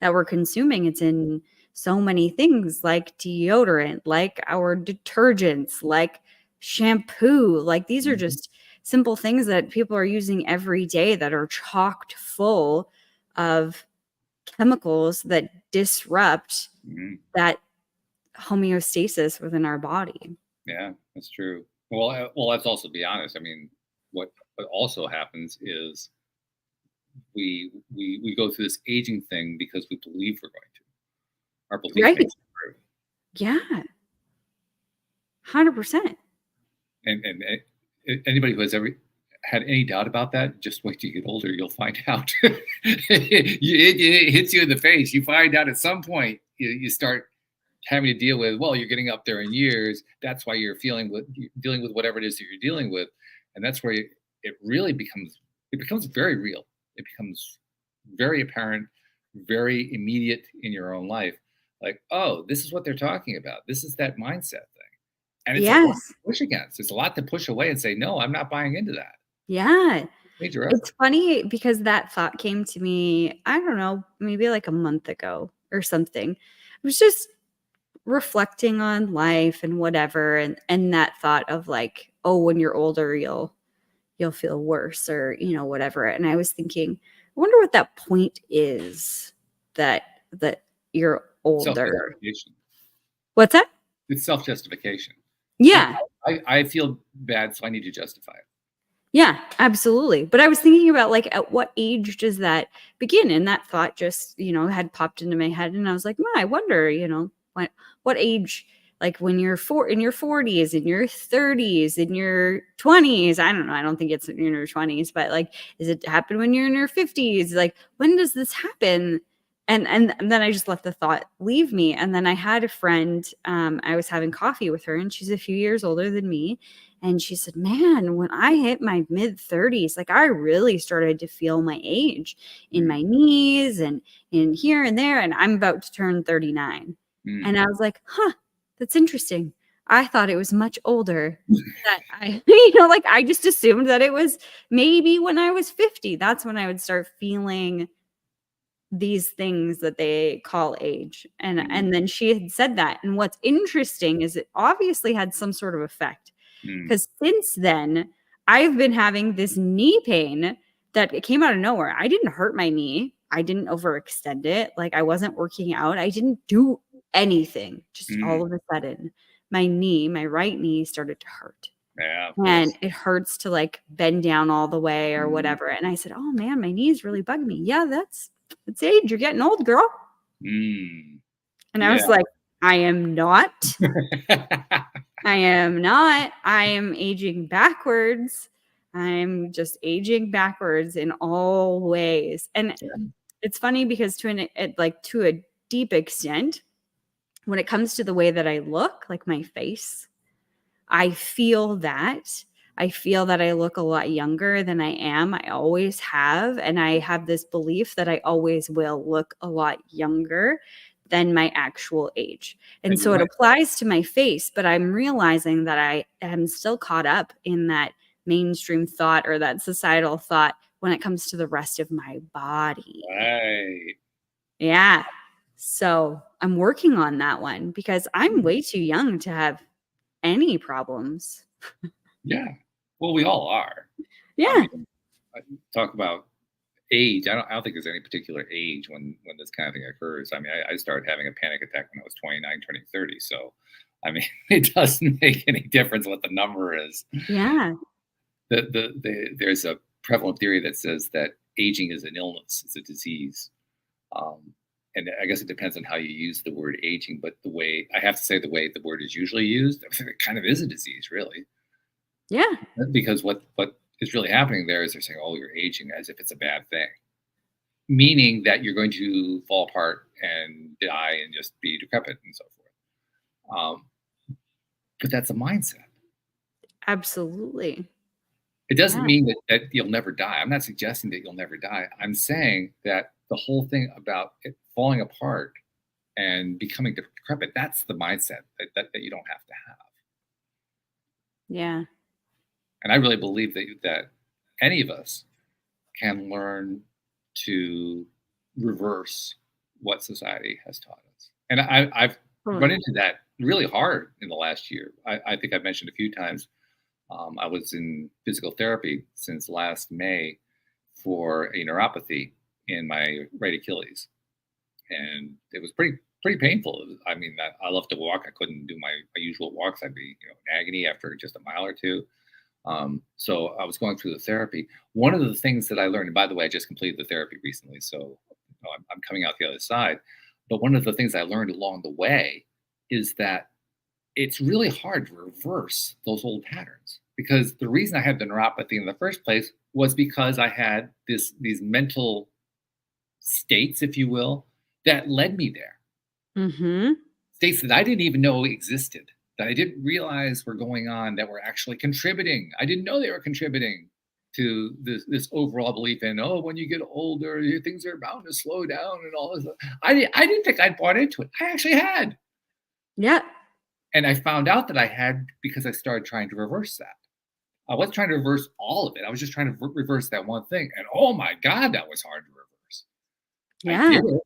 that we're consuming. It's in so many things like deodorant, like our detergents, like shampoo. Like these are just simple things that people are using every day that are chocked full of chemicals that disrupt that homeostasis within our body. Yeah, that's true. Well, let's also be honest. I mean, what also happens is we go through this aging thing because we believe we're going to. Our belief makes it true. Yeah. 100%. And anybody who has ever had any doubt about that, just wait till you get older, you'll find out. It hits you in the face. You find out at some point, you start having to deal with, well, you're getting up there in years. That's why you're dealing with whatever it is that you're dealing with. And that's where it really becomes very real. It becomes very apparent, very immediate in your own life. Like, oh, this is what they're talking about. This is that mindset thing. And it's a lot to push against. It's a lot to push away and say, no, I'm not buying into that. Yeah. It's funny because that thought came to me, I don't know, maybe like a month ago or something. I was just reflecting on life and whatever. And that thought of like, oh, when you're older, you'll feel worse or, whatever. And I was thinking, I wonder what that point is that you're older. What's that? It's self-justification. Yeah. I feel bad, so I need to justify it. Yeah, absolutely. But I was thinking about like, at what age does that begin? And that thought just, had popped into my head. And I was like, I wonder, what age, like when you're in your 40s, in your 30s, in your 20s, I don't know. I don't think it's in your 20s, but like, does it happen when you're in your 50s? Like, when does this happen? And then I just let the thought leave me. And then I had a friend, I was having coffee with her, and she's a few years older than me. And she said, man, when I hit my mid 30s, like I really started to feel my age in my knees and in here and there. And I'm about to turn 39. And I was like, that's interesting. I thought it was much older. That I, like I just assumed that it was maybe when I was 50. That's when I would start feeling these things that they call age. And then she had said that. And what's interesting is it obviously had some sort of effect, because since then I've been having this knee pain that it came out of nowhere. I didn't hurt my knee. I didn't overextend it. Like I wasn't working out. I didn't do anything. Just all of a sudden, my right knee started to hurt. Yeah. And it hurts to like bend down all the way or whatever. And I said, oh man, my knees really bugging me. Yeah, that's age. You're getting old, girl. And I was like, I am not. I am not. I am aging backwards. I'm just aging backwards in all ways. And it's funny because to a deep extent, when it comes to the way that I look, like my face, I feel that. I feel that I look a lot younger than I am. I always have. And I have this belief that I always will look a lot younger than my actual age. And so it applies to my face, but I'm realizing that I am still caught up in that mainstream thought or that societal thought when it comes to the rest of my body. Right. Yeah. So I'm working on that one because I'm way too young to have any problems. Yeah. Well, we all are. Yeah. I talk about age. I don't think there's any particular age when this kind of thing occurs. I mean, I started having a panic attack when I was 29, turning 30. So, I mean, it doesn't make any difference what the number is. Yeah. There's a prevalent theory that says that aging is an illness, it's a disease. And I guess it depends on how you use the word aging, but the way the word is usually used, it kind of is a disease, really. Yeah. Because what is really happening there is they're saying, oh, you're aging, as if it's a bad thing, meaning that you're going to fall apart and die and just be decrepit and so forth. But that's a mindset. Absolutely. It doesn't mean that you'll never die. I'm not suggesting that you'll never die. I'm saying that the whole thing about it falling apart and becoming decrepit, that's the mindset that you don't have to have. Yeah. And I really believe that any of us can learn to reverse what society has taught us. And I've run into that really hard in the last year. I think I've mentioned a few times. I was in physical therapy since last May for a neuropathy in my right Achilles, and it was pretty painful. I mean, I love to walk. I couldn't do my usual walks. I'd be in agony after just a mile or two. So I was going through the therapy. One of the things that I learned, and by the way, I just completed the therapy recently, so I'm coming out the other side. But one of the things I learned along the way is that it's really hard to reverse those old patterns, because the reason I had the neuropathy in the first place was because I had these mental states, if you will, that led me there. Mm-hmm. States that I didn't even know existed, that I didn't realize were going on, that were actually contributing. I didn't know they were contributing to this overall belief in, oh, when you get older, things are bound to slow down and all this. I didn't think I'd bought into it. I actually had. Yeah. And I found out that I had because I started trying to reverse that. I wasn't trying to reverse all of it. I was just trying to reverse that one thing. And oh my God, that was hard to reverse. Yeah. I did it.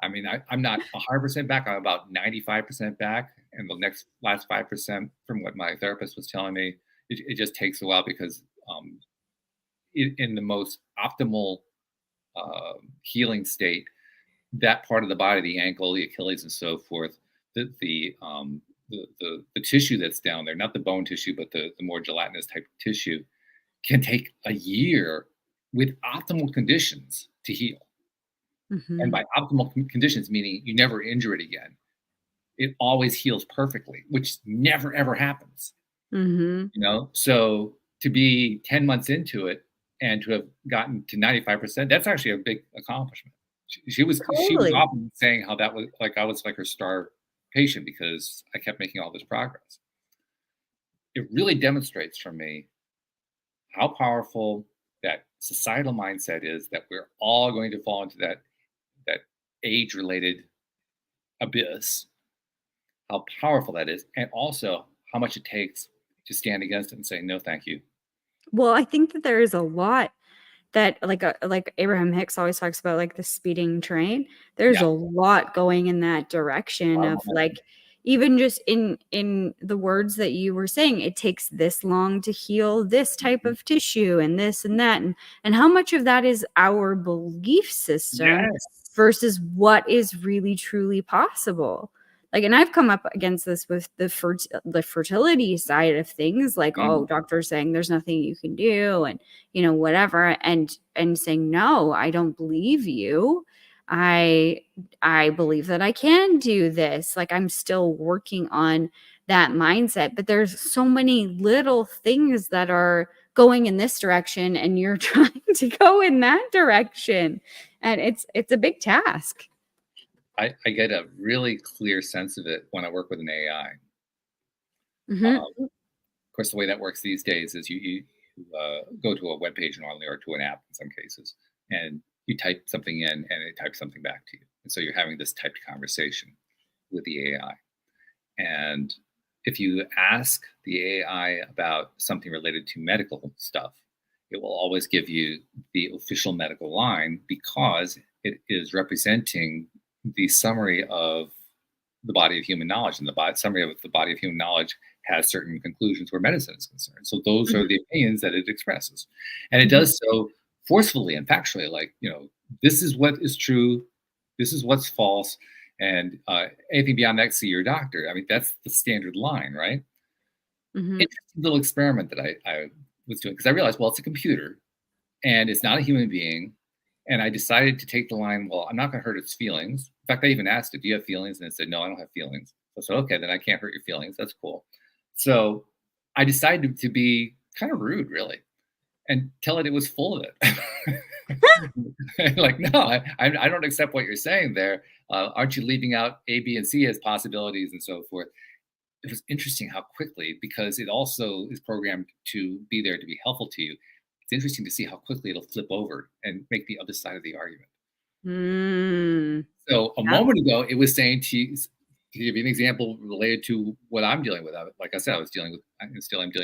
I mean, I'm not 100% back. I'm about 95% back. And the last 5%, from what my therapist was telling me, it just takes a while because in the most optimal healing state, that part of the body, the ankle, the Achilles, and so forth, the tissue that's down there, not the bone tissue, but the more gelatinous type of tissue, can take a year with optimal conditions to heal. Mm-hmm. And by optimal conditions, meaning you never injure it again. It always heals perfectly, which never, ever happens. Mm-hmm. So to be 10 months into it and to have gotten to 95%, that's actually a big accomplishment. She was often saying how that was like, I was like her star patient because I kept making all this progress. It really demonstrates for me how powerful that societal mindset is, that we're all going to fall into that age-related abyss, how powerful that is, and also how much it takes to stand against it and say, no, thank you. Well, I think that there is a lot that like Abraham Hicks always talks about, like the speeding train. There's a lot going in that direction of like, even just in the words that you were saying, it takes this long to heal this type of tissue and this and that, and how much of that is our belief system Yes. versus what is really truly possible. Like, and I've come up against this with the fertility side of things, like, oh, doctors saying there's nothing you can do, and whatever, and saying, no, I don't believe you. I believe that I can do this. Like, I'm still working on that mindset, but there's so many little things that are going in this direction and you're trying to go in that direction, and it's a big task. I get a really clear sense of it when I work with an AI. Mm-hmm. Of course, the way that works these days is you go to a web page normally, or to an app in some cases, and you type something in and it types something back to you. And so you're having this typed conversation with the AI. And if you ask the AI about something related to medical stuff, it will always give you the official medical line, because it is representing the summary of the body of human knowledge. And the summary of the body of human knowledge has certain conclusions where medicine is concerned. So those are the opinions that it expresses. And it does so forcefully and factually, like, this is what is true, this is what's false, and anything beyond that, see your doctor. I mean, that's the standard line, right? Interesting little experiment that I was doing, because I realized, well, it's a computer and it's not a human being. And I decided to take the line, well, I'm not going to hurt its feelings. In fact, I even asked it, do you have feelings? And it said, no, I don't have feelings. So I said, okay, then I can't hurt your feelings. That's cool. So I decided to be kind of rude, really, and tell it was full of it. Like, no, I don't accept what you're saying there. Aren't you leaving out A, B, and C as possibilities and so forth? It was interesting how quickly, because it also is programmed to be there to be helpful to you. It's interesting to see how quickly it'll flip over and make the other side of the argument. So a moment ago, it was saying to give you an example related to what I'm dealing with. Like I said, I'm dealing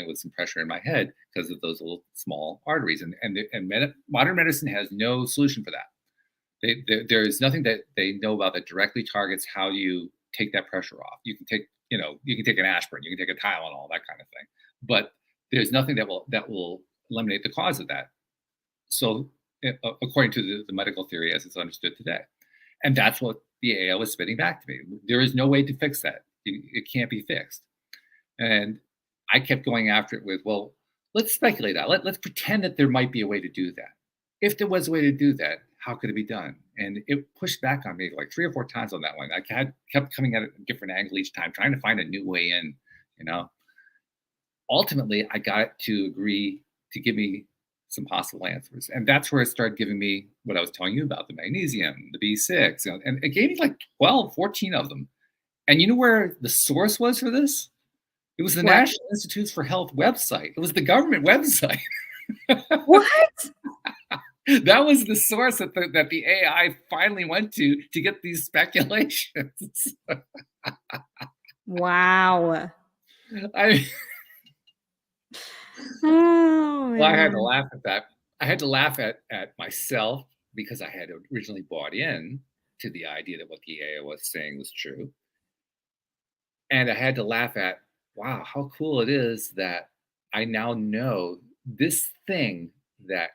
with some pressure in my head because of those little small arteries, and modern medicine has no solution for that. There is nothing that they know about that directly targets how you take that pressure off. You can take an aspirin, you can take a Tylenol, that kind of thing, but there's nothing that will eliminate the cause of that. So, according to the medical theory as it's understood today, and that's what the AI was spitting back to me. There is no way to fix that. It can't be fixed. And I kept going after it with, well, let's speculate out. Let's pretend that there might be a way to do that. If there was a way to do that, how could it be done? And it pushed back on me like 3 or 4 times on that one. I kept coming at it at a different angle each time, trying to find a new way in. Ultimately, I got it to agree to give me some possible answers. And that's where it started giving me what I was telling you about, the magnesium, the B6, and it gave me like 12, 14 of them. And you know where the source was for this? It was the National Institutes for Health website. It was the government website. What? That was the source that the AI finally went to get these speculations. Wow. Well, I had to laugh at that. I had to laugh at myself, because I had originally bought in to the idea that what the AI was saying was true. And I had to laugh at, wow, how cool it is that I now know this thing that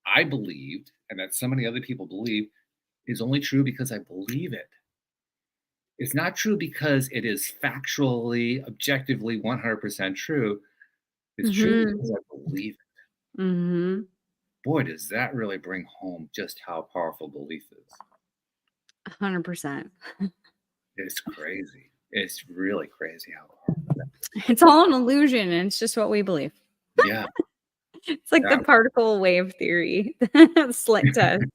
I believed and that so many other people believe is only true because I believe it. It's not true because it is factually, objectively 100% true. It's true because I believe it. Boy, does that really bring home just how powerful belief is. 100%. It's crazy. It's really crazy how powerful that is. It's all an illusion, and it's just what we believe. Yeah. It's like the particle wave theory. Slit test.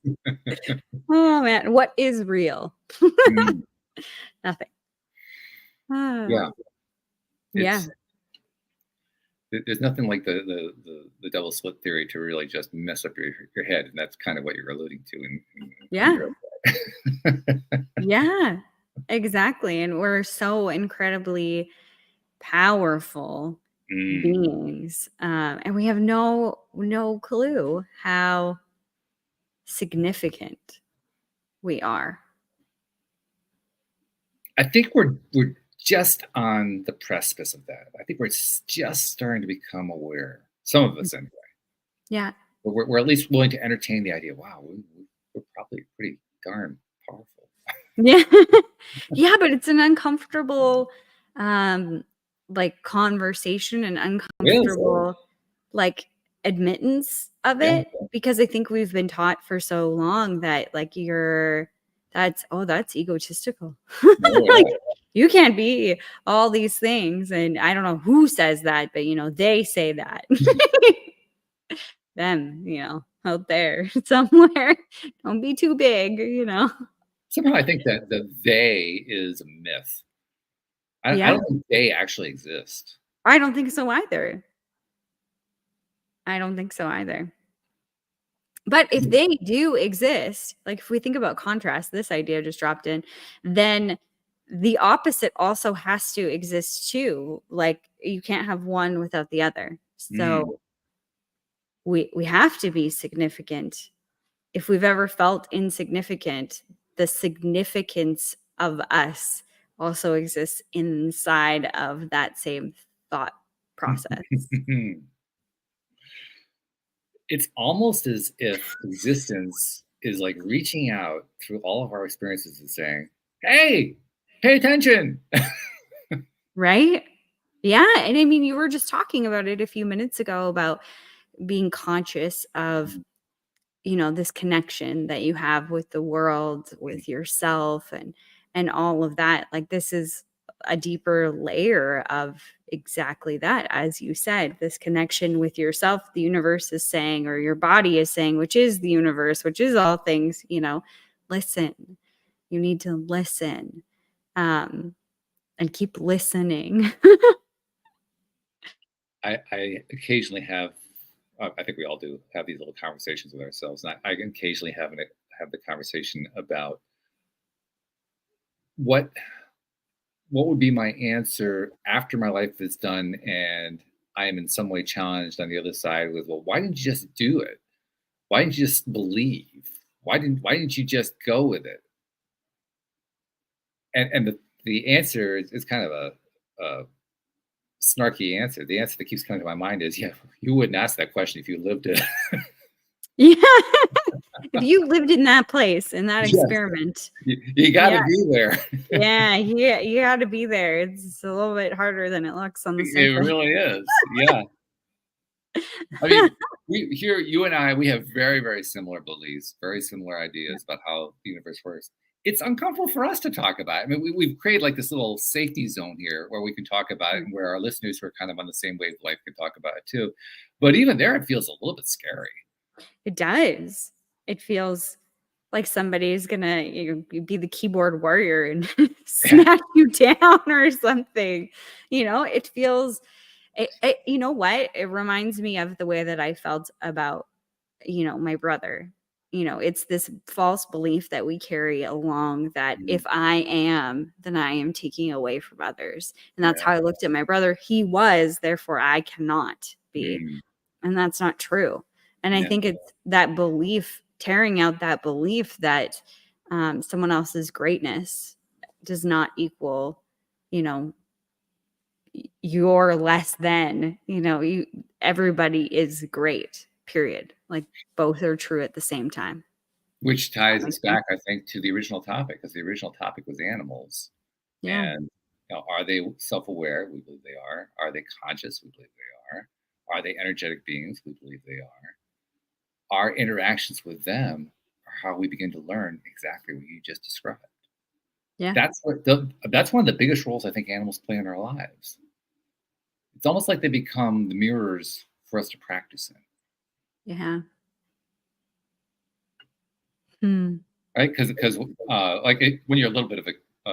Oh, man. What is real? Nothing. Yeah. Yeah. There's nothing like the double slit theory to really just mess up your head, and that's kind of what you're alluding to. Yeah. Yeah, exactly. And we're so incredibly powerful beings, and we have no clue how significant we are. I think we're just on the precipice of that. I think we're just starting to become aware. Some of us, anyway. Yeah. But we're at least willing to entertain the idea. Wow, we're probably pretty darn powerful. Yeah. Yeah, but it's an uncomfortable like conversation and Yes. uncomfortable like admittance of Yeah. it, because I think we've been taught for so long that like that's egotistical. Oh, Like yeah. you can't be all these things, and I don't know who says that, but they say that. Them, out there somewhere. Don't be too big. Somehow I think that the they is a myth. I Yeah. don't think they actually exist. I don't think so either. I don't think so either. But if they do exist, like if we think about contrast, this idea just dropped in, then the opposite also has to exist too. Like you can't have one without the other. Mm. So we have to be significant. If we've ever felt insignificant, the significance of us also exists inside of that same thought process. It's almost as if existence is like reaching out through all of our experiences and saying, "Hey, pay attention." Right? Yeah, and I mean, you were just talking about it a few minutes ago about being conscious of, this connection that you have with the world, with yourself, and all of that. Like this is a deeper layer of exactly that, as you said, this connection with yourself, the universe is saying, or your body is saying, which is the universe, which is all things, listen. You need to listen. And keep listening. I occasionally have, I think we all do, have these little conversations with ourselves. And I occasionally have the conversation about what would be my answer after my life is done and I am in some way challenged on the other side with, well, why didn't you just do it? Why didn't you just believe? Why didn't you just go with it? And the answer is kind of a snarky answer. The answer that keeps coming to my mind is, yeah, you wouldn't ask that question if you lived it. Yeah. If you lived in that place, in that Yes. experiment. You got to be there. Yeah, you got to be there. It's a little bit harder than it looks on the It surface. really is. Yeah. I mean, you and I, we have very, very similar beliefs, very similar ideas about how the universe works. It's uncomfortable for us to talk about it. I mean, we've created like this little safety zone here where we can talk about it and where our listeners who are kind of on the same wavelength can talk about it too. But even there, it feels a little bit scary. It does. It feels like somebody's gonna be the keyboard warrior and smash you down or something. It feels. You know what? It reminds me of the way that I felt about, my brother. It's this false belief that we carry along that if I am, then I am taking away from others. And that's how I looked at my brother. He was, therefore I cannot be. And that's not true. And I think it's that belief, tearing out that belief that someone else's greatness does not equal, you're less than, everybody is great, period. Like both are true at the same time. Which ties us back, I think, to the original topic, because the original topic was animals. Yeah. And are they self-aware? We believe they are. Are they conscious? We believe they are. Are they energetic beings? We believe they are. Our interactions with them are how we begin to learn exactly what you just described. Yeah. That's one of the biggest roles I think animals play in our lives. It's almost like they become the mirrors for us to practice in. Yeah. Right? Because when you're a little bit of a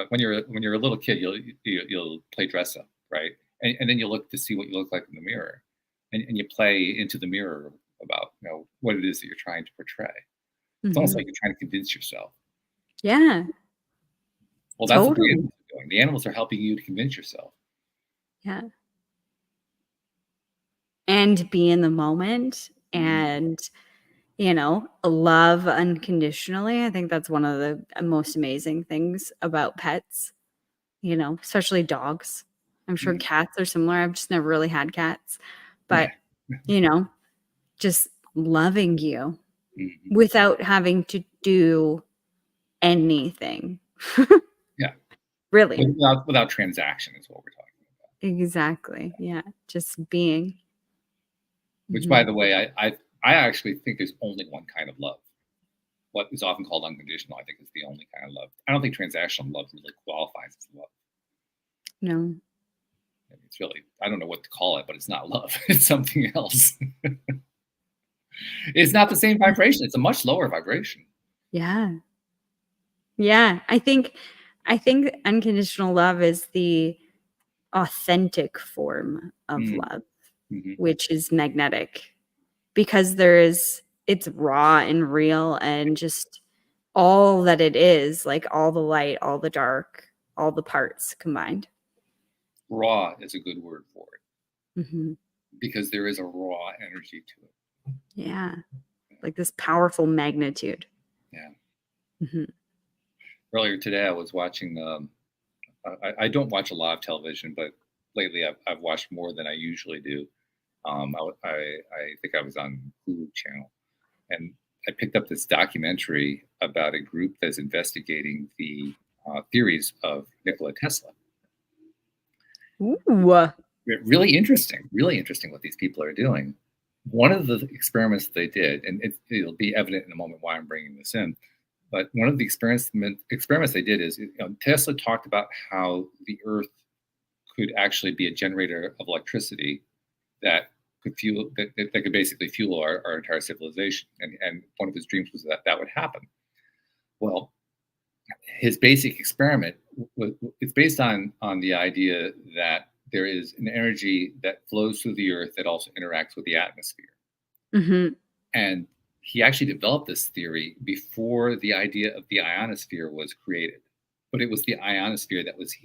when you're a little kid, you'll play dress up, right? And then you look to see what you look like in the mirror, and you play into the mirror about what it is that you're trying to portray. It's almost like you're trying to convince yourself. Yeah. Well, that's what the animals are doing. The animals are helping you to convince yourself. Yeah. And be in the moment and, love unconditionally. I think that's one of the most amazing things about pets especially dogs. I'm sure Mhm. cats are similar. I've just never really had cats. But, just loving you Mhm. without having to do anything. Yeah. Really. Without transaction is what we're talking about. Exactly. Yeah. Just being. Which, by Mhm. the way, I actually think there's only one kind of love. What is often called unconditional, I think, is the only kind of love. I don't think transactional love really qualifies as love. No. I mean, it's really, I don't know what to call it, but it's not love. It's something else. It's not the same vibration. It's a much lower vibration. Yeah. Yeah. I think unconditional love is the authentic form of Mm, love, mhm. which is magnetic because it's raw and real and just all that it is, like all the light, all the dark, all the parts combined. Raw is a good word for it Hmm. because there is a raw energy to it. Yeah. Like this powerful magnitude. Yeah. Hmm. Earlier today, I was watching. I don't watch a lot of television, but lately I've watched more than I usually do. I think I was on Hulu channel, and I picked up this documentary about a group that's investigating the theories of Nikola Tesla. Ooh. Really interesting what these people are doing. One of the experiments they did, and it'll be evident in a moment why I'm bringing this in, but one of the experiments they did is, Tesla talked about how the Earth could actually be a generator of electricity that that could basically fuel our entire civilization. And one of his dreams was that that would happen. Well, his basic experiment it's based on the idea that there is an energy that flows through the earth that also interacts with the atmosphere. Hmm. And he actually developed this theory before the idea of the ionosphere was created. But it was the ionosphere that was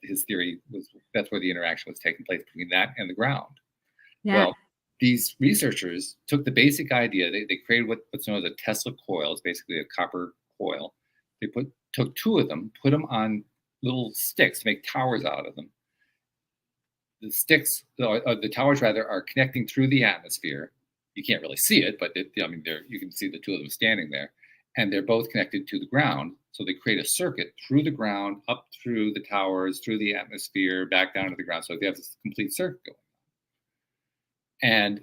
his theory was that's where the interaction was taking place between that and the ground. Yeah. Well, these researchers took the basic idea, they created what's known as a Tesla coil. It's basically a copper coil. They took two of them, put them on little sticks to make towers out of them. The sticks, the towers rather, are connecting through the atmosphere. You can't really see it, but you can see the two of them standing there, and they're both connected to the ground. So they create a circuit through the ground, up through the towers, through the atmosphere, back down to the ground. So they have this complete circuit going. And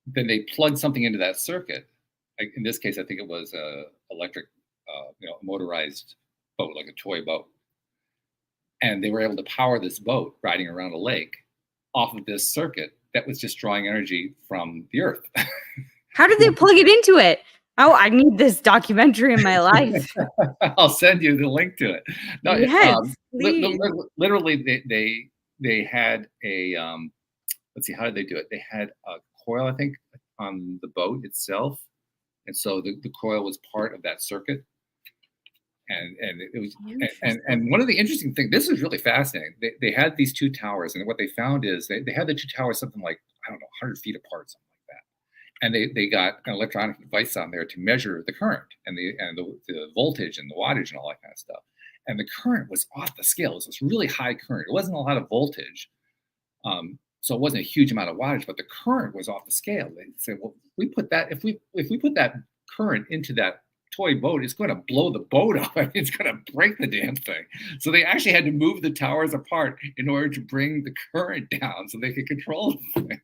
then they plugged something into that circuit. Like in this case, I think it was a electric, motorized boat, like a toy boat. And they were able to power this boat riding around a lake off of this circuit that was just drawing energy from the earth. How did they plug it into it? Oh, I need this documentary in my life. I'll send you the link to it. No, Yes, please. literally, they had a let's see, how did they do it? They had a coil, I think, on the boat itself, and so the coil was part of that circuit. And it was and one of the interesting things, this was really fascinating. They had these two towers, and what they found is they had the two towers something like, I don't know, 100 feet apart, something like that. And they got an electronic device on there to measure the current and the voltage and the wattage and all that kind of stuff. And the current was off the scale. It was this really high current. It wasn't a lot of voltage, so it wasn't a huge amount of wattage, but the current was off the scale. They said, well, if we put that current into that toy boat, it's going to blow the boat up. I mean, it's going to break the damn thing. So they actually had to move the towers apart in order to bring the current down so they could control the thing.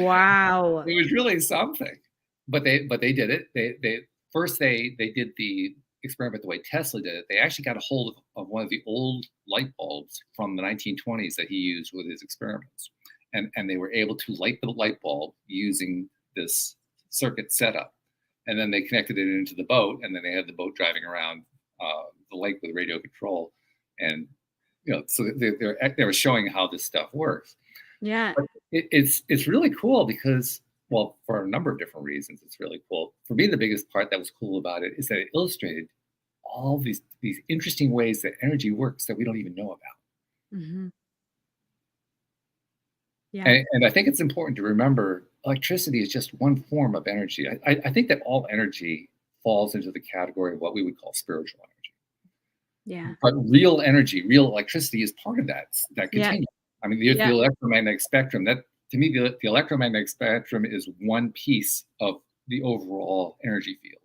Wow. It was really something. But they did it. They did the experiment the way Tesla did it. They actually got a hold of one of the old light bulbs from the 1920s that he used with his experiments. And they were able to light the light bulb using this circuit setup. And then they connected it into the boat, and then they had the boat driving around the lake with radio control. And so they were showing how this stuff works. Yeah. But it's really cool because, well, for a number of different reasons, it's really cool. For me, the biggest part that was cool about it is that it illustrated all these interesting ways that energy works that we don't even know about. Mm-hmm. Yeah. And I think it's important to remember electricity is just one form of energy. I think that all energy falls into the category of what we would call spiritual energy. Yeah. But real energy, real electricity is part of that Yeah. continuum. I mean, the Yeah. electromagnetic spectrum, that to me, the electromagnetic spectrum is one piece of the overall energy field.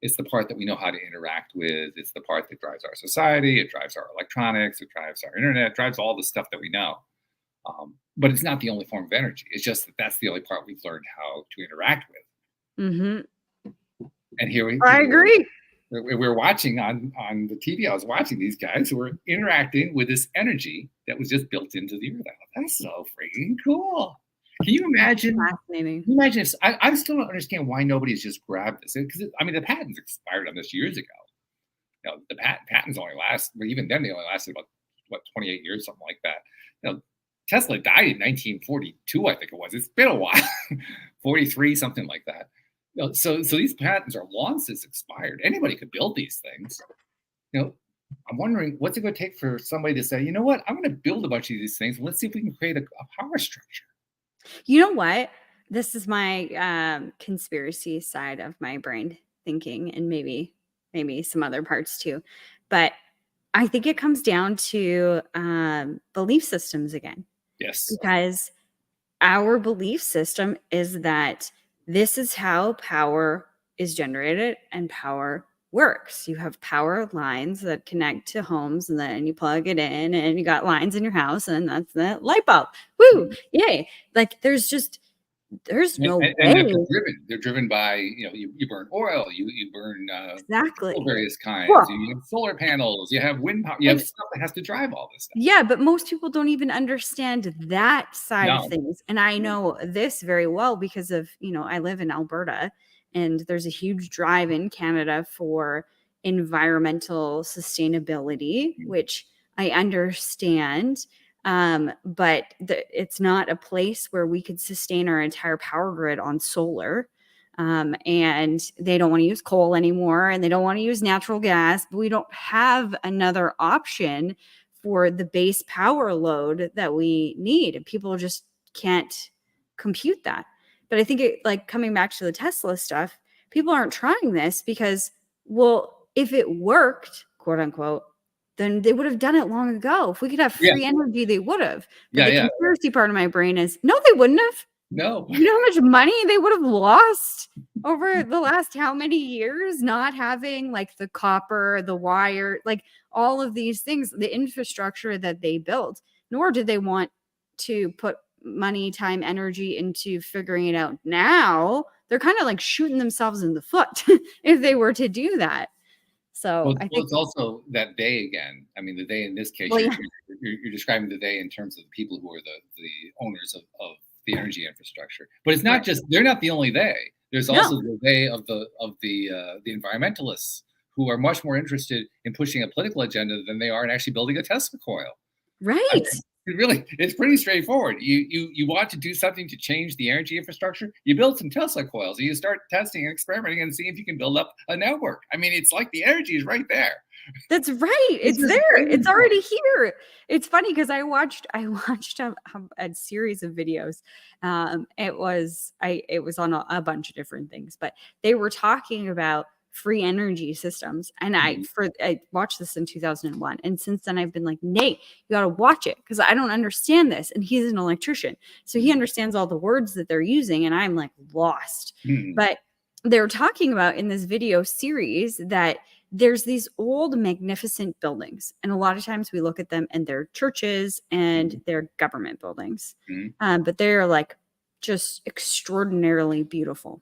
It's the part that we know how to interact with. It's the part that drives our society. It drives our electronics. It drives our internet. It drives all the stuff that we know. But it's not the only form of energy. It's just that that's the only part we've learned how to interact with. Mm-hmm. And here I agree. we're watching on the TV. I was watching these guys who were interacting with this energy that was just built into the earth. That's so freaking cool. Can you imagine? Fascinating. Imagine if I still don't understand why nobody's just grabbed this, because I mean the patents expired on this years ago. You know, the patents only last, but even then they only lasted about 28 years, something like that. You know, Tesla died in 1942, I think it was. It's been a while, 43, something like that. You know, so these patents are long since expired. Anybody could build these things. You know, I'm wondering what's it going to take for somebody to say, you know what, I'm going to build a bunch of these things. Let's see if we can create a power structure. You know what? This is my conspiracy side of my brain thinking, and maybe some other parts too. But I think it comes down to belief systems again. Yes. Because our belief system is that this is how power is generated and power works. You have power lines that connect to homes, and then you plug it in, and you got lines in your house, and that's the light bulb. Woo! Yay! Like there's no way. They're driven by, you know, you burn oil, you burn exactly various kinds. Well, you have solar panels, you have wind power, you have stuff that has to drive all this stuff. Yeah, but most people don't even understand that side of things. And I know this very well because of, I live in Alberta, and there's a huge drive in Canada for environmental sustainability, which I understand. But it's not a place where we could sustain our entire power grid on solar. And they don't want to use coal anymore, and they don't want to use natural gas, but we don't have another option for the base power load that we need. And people just can't compute that. But I think like coming back to the Tesla stuff, people aren't trying this because, well, if it worked, quote unquote, then they would have done it long ago. If we could have free energy, they would have. But the conspiracy part of my brain is, no, they wouldn't have. No. You know how much money they would have lost over the last how many years not having like the copper, the wire, like all of these things, the infrastructure that they built, nor did they want to put money, time, energy into figuring it out now. They're kind of like shooting themselves in the foot if they were to do that. So I think it's also that they again. I mean, the they in this case, you're describing the they in terms of the people who are the owners of the energy infrastructure. But it's not just, they're not the only they. There's also the they of the environmentalists who are much more interested in pushing a political agenda than they are in actually building a Tesla coil. Right. It's pretty straightforward. You want to do something to change the energy infrastructure, you build some Tesla coils, and you start testing and experimenting and seeing if you can build up a network. I mean, it's like the energy is right there. That's right. It's there. It's already here. It's funny because I watched a series of videos. It was on a bunch of different things, but they were talking about free energy systems. And I watched this in 2001. And since then I've been like, Nate, you got to watch it because I don't understand this. And he's an electrician, so he understands all the words that they're using. And I'm like lost. But they're talking about in this video series that there's these old magnificent buildings. And a lot of times we look at them and they're churches and they're government buildings. But they're like just extraordinarily beautiful.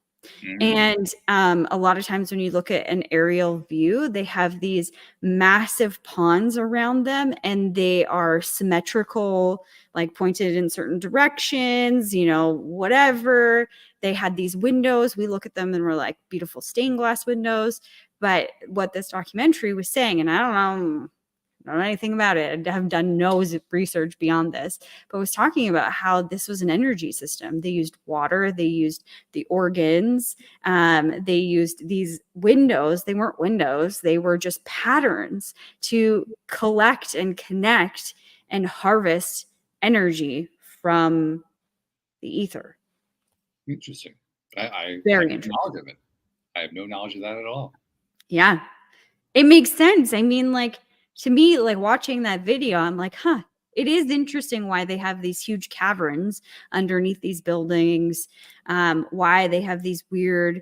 And a lot of times when you look at an aerial view, they have these massive ponds around them, and they are symmetrical, like pointed in certain directions, whatever. They had these windows. We look at them and we're like, beautiful stained glass windows. But what this documentary was saying, and I don't know anything about it, I have done no research beyond this, but was talking about how this was an energy system. They used water, they used the organs, they used these windows. They weren't windows, they were just patterns to collect and connect and harvest energy from the ether. Interesting. I Very have interesting. no knowledge of it. I have no knowledge of that at all. Yeah. It makes sense. I mean, like, to me, like, watching that video, I'm like, huh, it is interesting why they have these huge caverns underneath these buildings, why they have these weird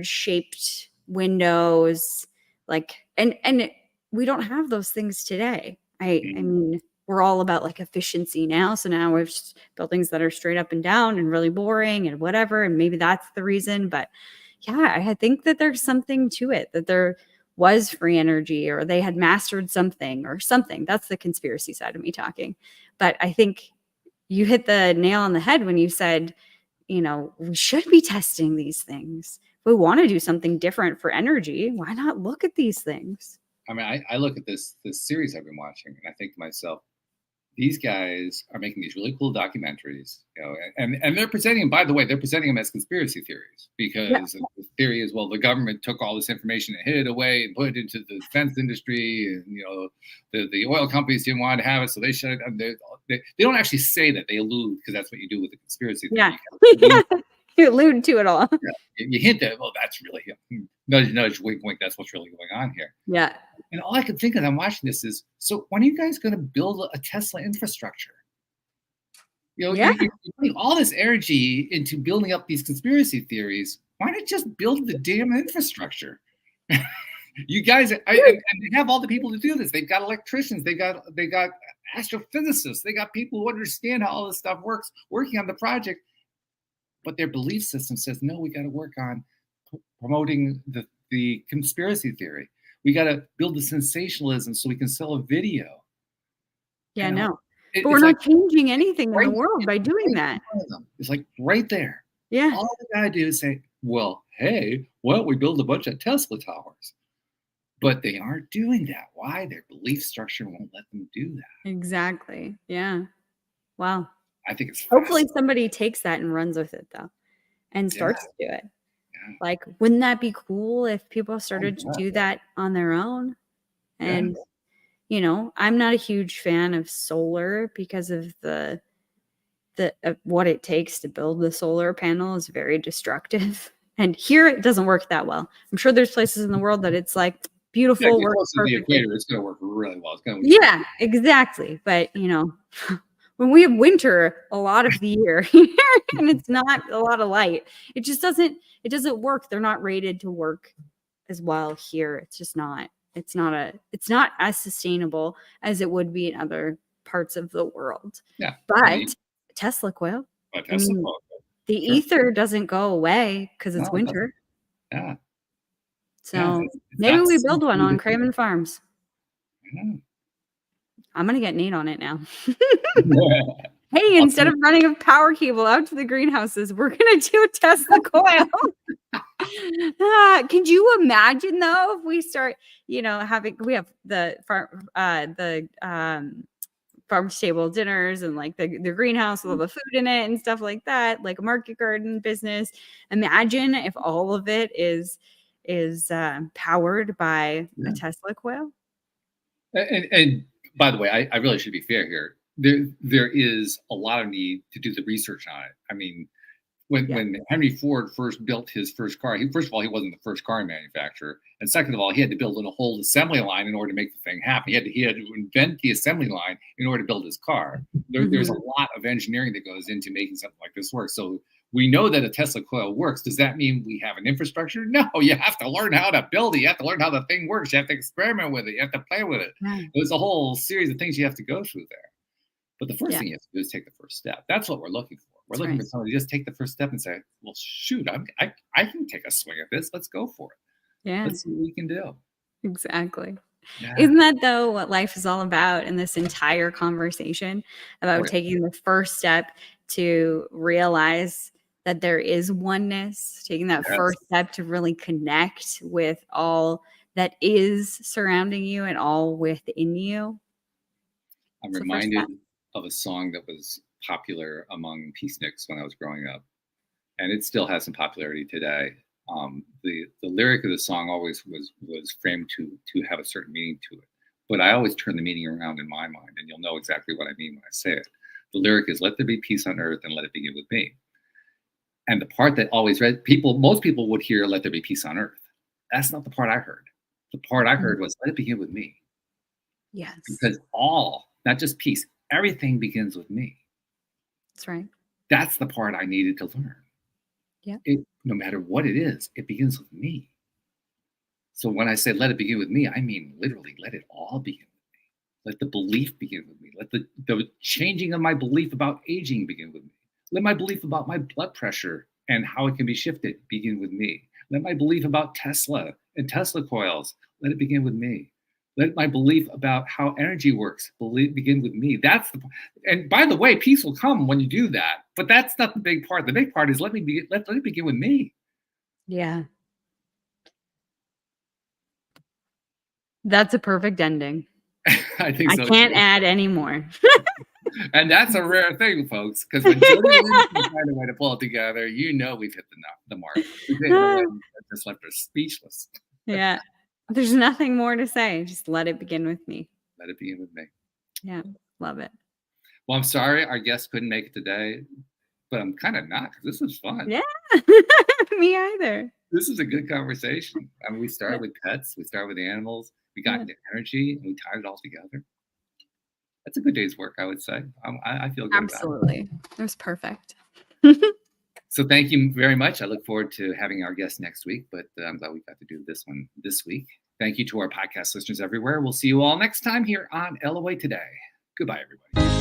shaped windows, like, and we don't have those things today. I mean, we're all about like efficiency now. So now we have buildings that are straight up and down and really boring and whatever. And maybe that's the reason. But yeah, I think that there's something to it, that there was free energy, or they had mastered something or something. That's the conspiracy side of me talking. But I think you hit the nail on the head when you said, you know, we should be testing these things. If we want to do something different for energy, why not look at these things? I mean, I look at this series I've been watching, and I think to myself, these guys are making these really cool documentaries, you know, and they're presenting, by the way, they're presenting them as conspiracy theories, because the theory is, well, the government took all this information and hid it away and put it into the defense industry, and, you know, the oil companies didn't want to have it, so they shut it down. They don't actually say that, they allude, because that's what you do with the conspiracy theory. Yeah. You allude to it all. You hint that, well, that's really, nudge, nudge, wink, wink, that's what's really going on here. Yeah. And all I could think of, I'm watching this, is, so when are you guys going to build a Tesla infrastructure? You know, you're putting all this energy into building up these conspiracy theories. Why not just build the damn infrastructure? You guys, and they have all the people to do this. They've got electricians, they got astrophysicists, they got people who understand how all this stuff works, working on the project. But their belief system says, no, we got to work on promoting the conspiracy theory. We got to build the sensationalism so we can sell a video. Yeah, no. But we're not changing anything in the world by doing that. It's like right there. Yeah. All they got to do is say, well, hey, why don't we build a bunch of Tesla towers? But they aren't doing that. Why? Their belief structure won't let them do that. Exactly. Yeah. Wow. I think it's hopefully somebody takes that and runs with it, though, and starts to do it. Yeah. Like, wouldn't that be cool if people started to do that on their own? And you know, I'm not a huge fan of solar because of the what it takes to build the solar panel is very destructive. And here it doesn't work that well. I'm sure there's places in the world that it's like beautiful. Works the equator, it's going to work really well. It's going to yeah, exactly. But you know, when we have winter a lot of the year and it's not a lot of light, it just doesn't work. They're not rated to work as well here. It's just not. It's not as sustainable as it would be in other parts of the world. Yeah. But Tesla coil. The ether doesn't go away because it's winter. Yeah. So maybe we build one on Craven Farms. I'm going to get Nate on it now. Hey, instead of running a power cable out to the greenhouses, we're going to do a Tesla coil. Can you imagine, though, if we start, you know, we have the farm stable dinners and like the greenhouse with all the food in it and stuff like that, like a market garden business. Imagine if all of it is powered by a Tesla coil. And by the way, I really should be fair here. There is a lot of need to do the research on it. I mean, when Henry Ford first built his first car, first of all, he wasn't the first car manufacturer, and second of all, he had to build a whole assembly line in order to make the thing happen. He had to invent the assembly line in order to build his car. There's a lot of engineering that goes into making something like this work. So we know that a Tesla coil works. Does that mean we have an infrastructure? No, you have to learn how to build it. You have to learn how the thing works. You have to experiment with it. You have to play with it. There's a whole series of things you have to go through there. But the first thing you have to do is take the first step. That's what we're looking for. We're looking for somebody to just take the first step and say, well, shoot, I can take a swing at this. Let's go for it. Yeah. Let's see what we can do. Exactly. Yeah. Isn't that, though, what life is all about in this entire conversation about taking the first step to realize that there is oneness, taking that first step to really connect with all that is surrounding you and all within you? I'm reminded of a song that was popular among peaceniks when I was growing up, and it still has some popularity today. The lyric of the song always was framed to have a certain meaning to it, but I always turn the meaning around in my mind, and you'll know exactly what I mean when I say it. The lyric is, "Let there be peace on earth, and let it begin with me." And the part that always most people would hear, "Let there be peace on earth." That's not the part I heard. The part I heard was, let it begin with me. Yes. Because not just peace, everything begins with me. That's right. That's the part I needed to learn. Yeah. No matter what it is, it begins with me. So when I say let it begin with me, I mean literally let it all begin with me. Let the belief begin with me. Let the changing of my belief about aging begin with me. Let my belief about my blood pressure and how it can be shifted begin with me. Let my belief about Tesla and Tesla coils, let it begin with me. Let my belief about how energy works begin with me. And by the way, peace will come when you do that. But that's not the big part. The big part is let it begin with me. Yeah. That's a perfect ending. I think so. I can't add any more. And that's a rare thing, folks, because when JodieLynn can find a way to pull it together, we've hit the mark. We've hit the one that just left us speechless. Yeah. There's nothing more to say. Just let it begin with me. Let it begin with me. Yeah. Love it. Well, I'm sorry our guest couldn't make it today, but I'm kind of not, because this was fun. Yeah. Me either. This is a good conversation. I mean, we started with pets, we started with animals, we got into energy, and we tied it all together. That's a good day's work, I would say. I feel good Absolutely. about it. It was perfect. So thank you very much. I look forward to having our guest next week, but I'm glad we got to do this one this week. Thank you to our podcast listeners everywhere. We'll see you all next time here on LOA Today. Goodbye, everybody.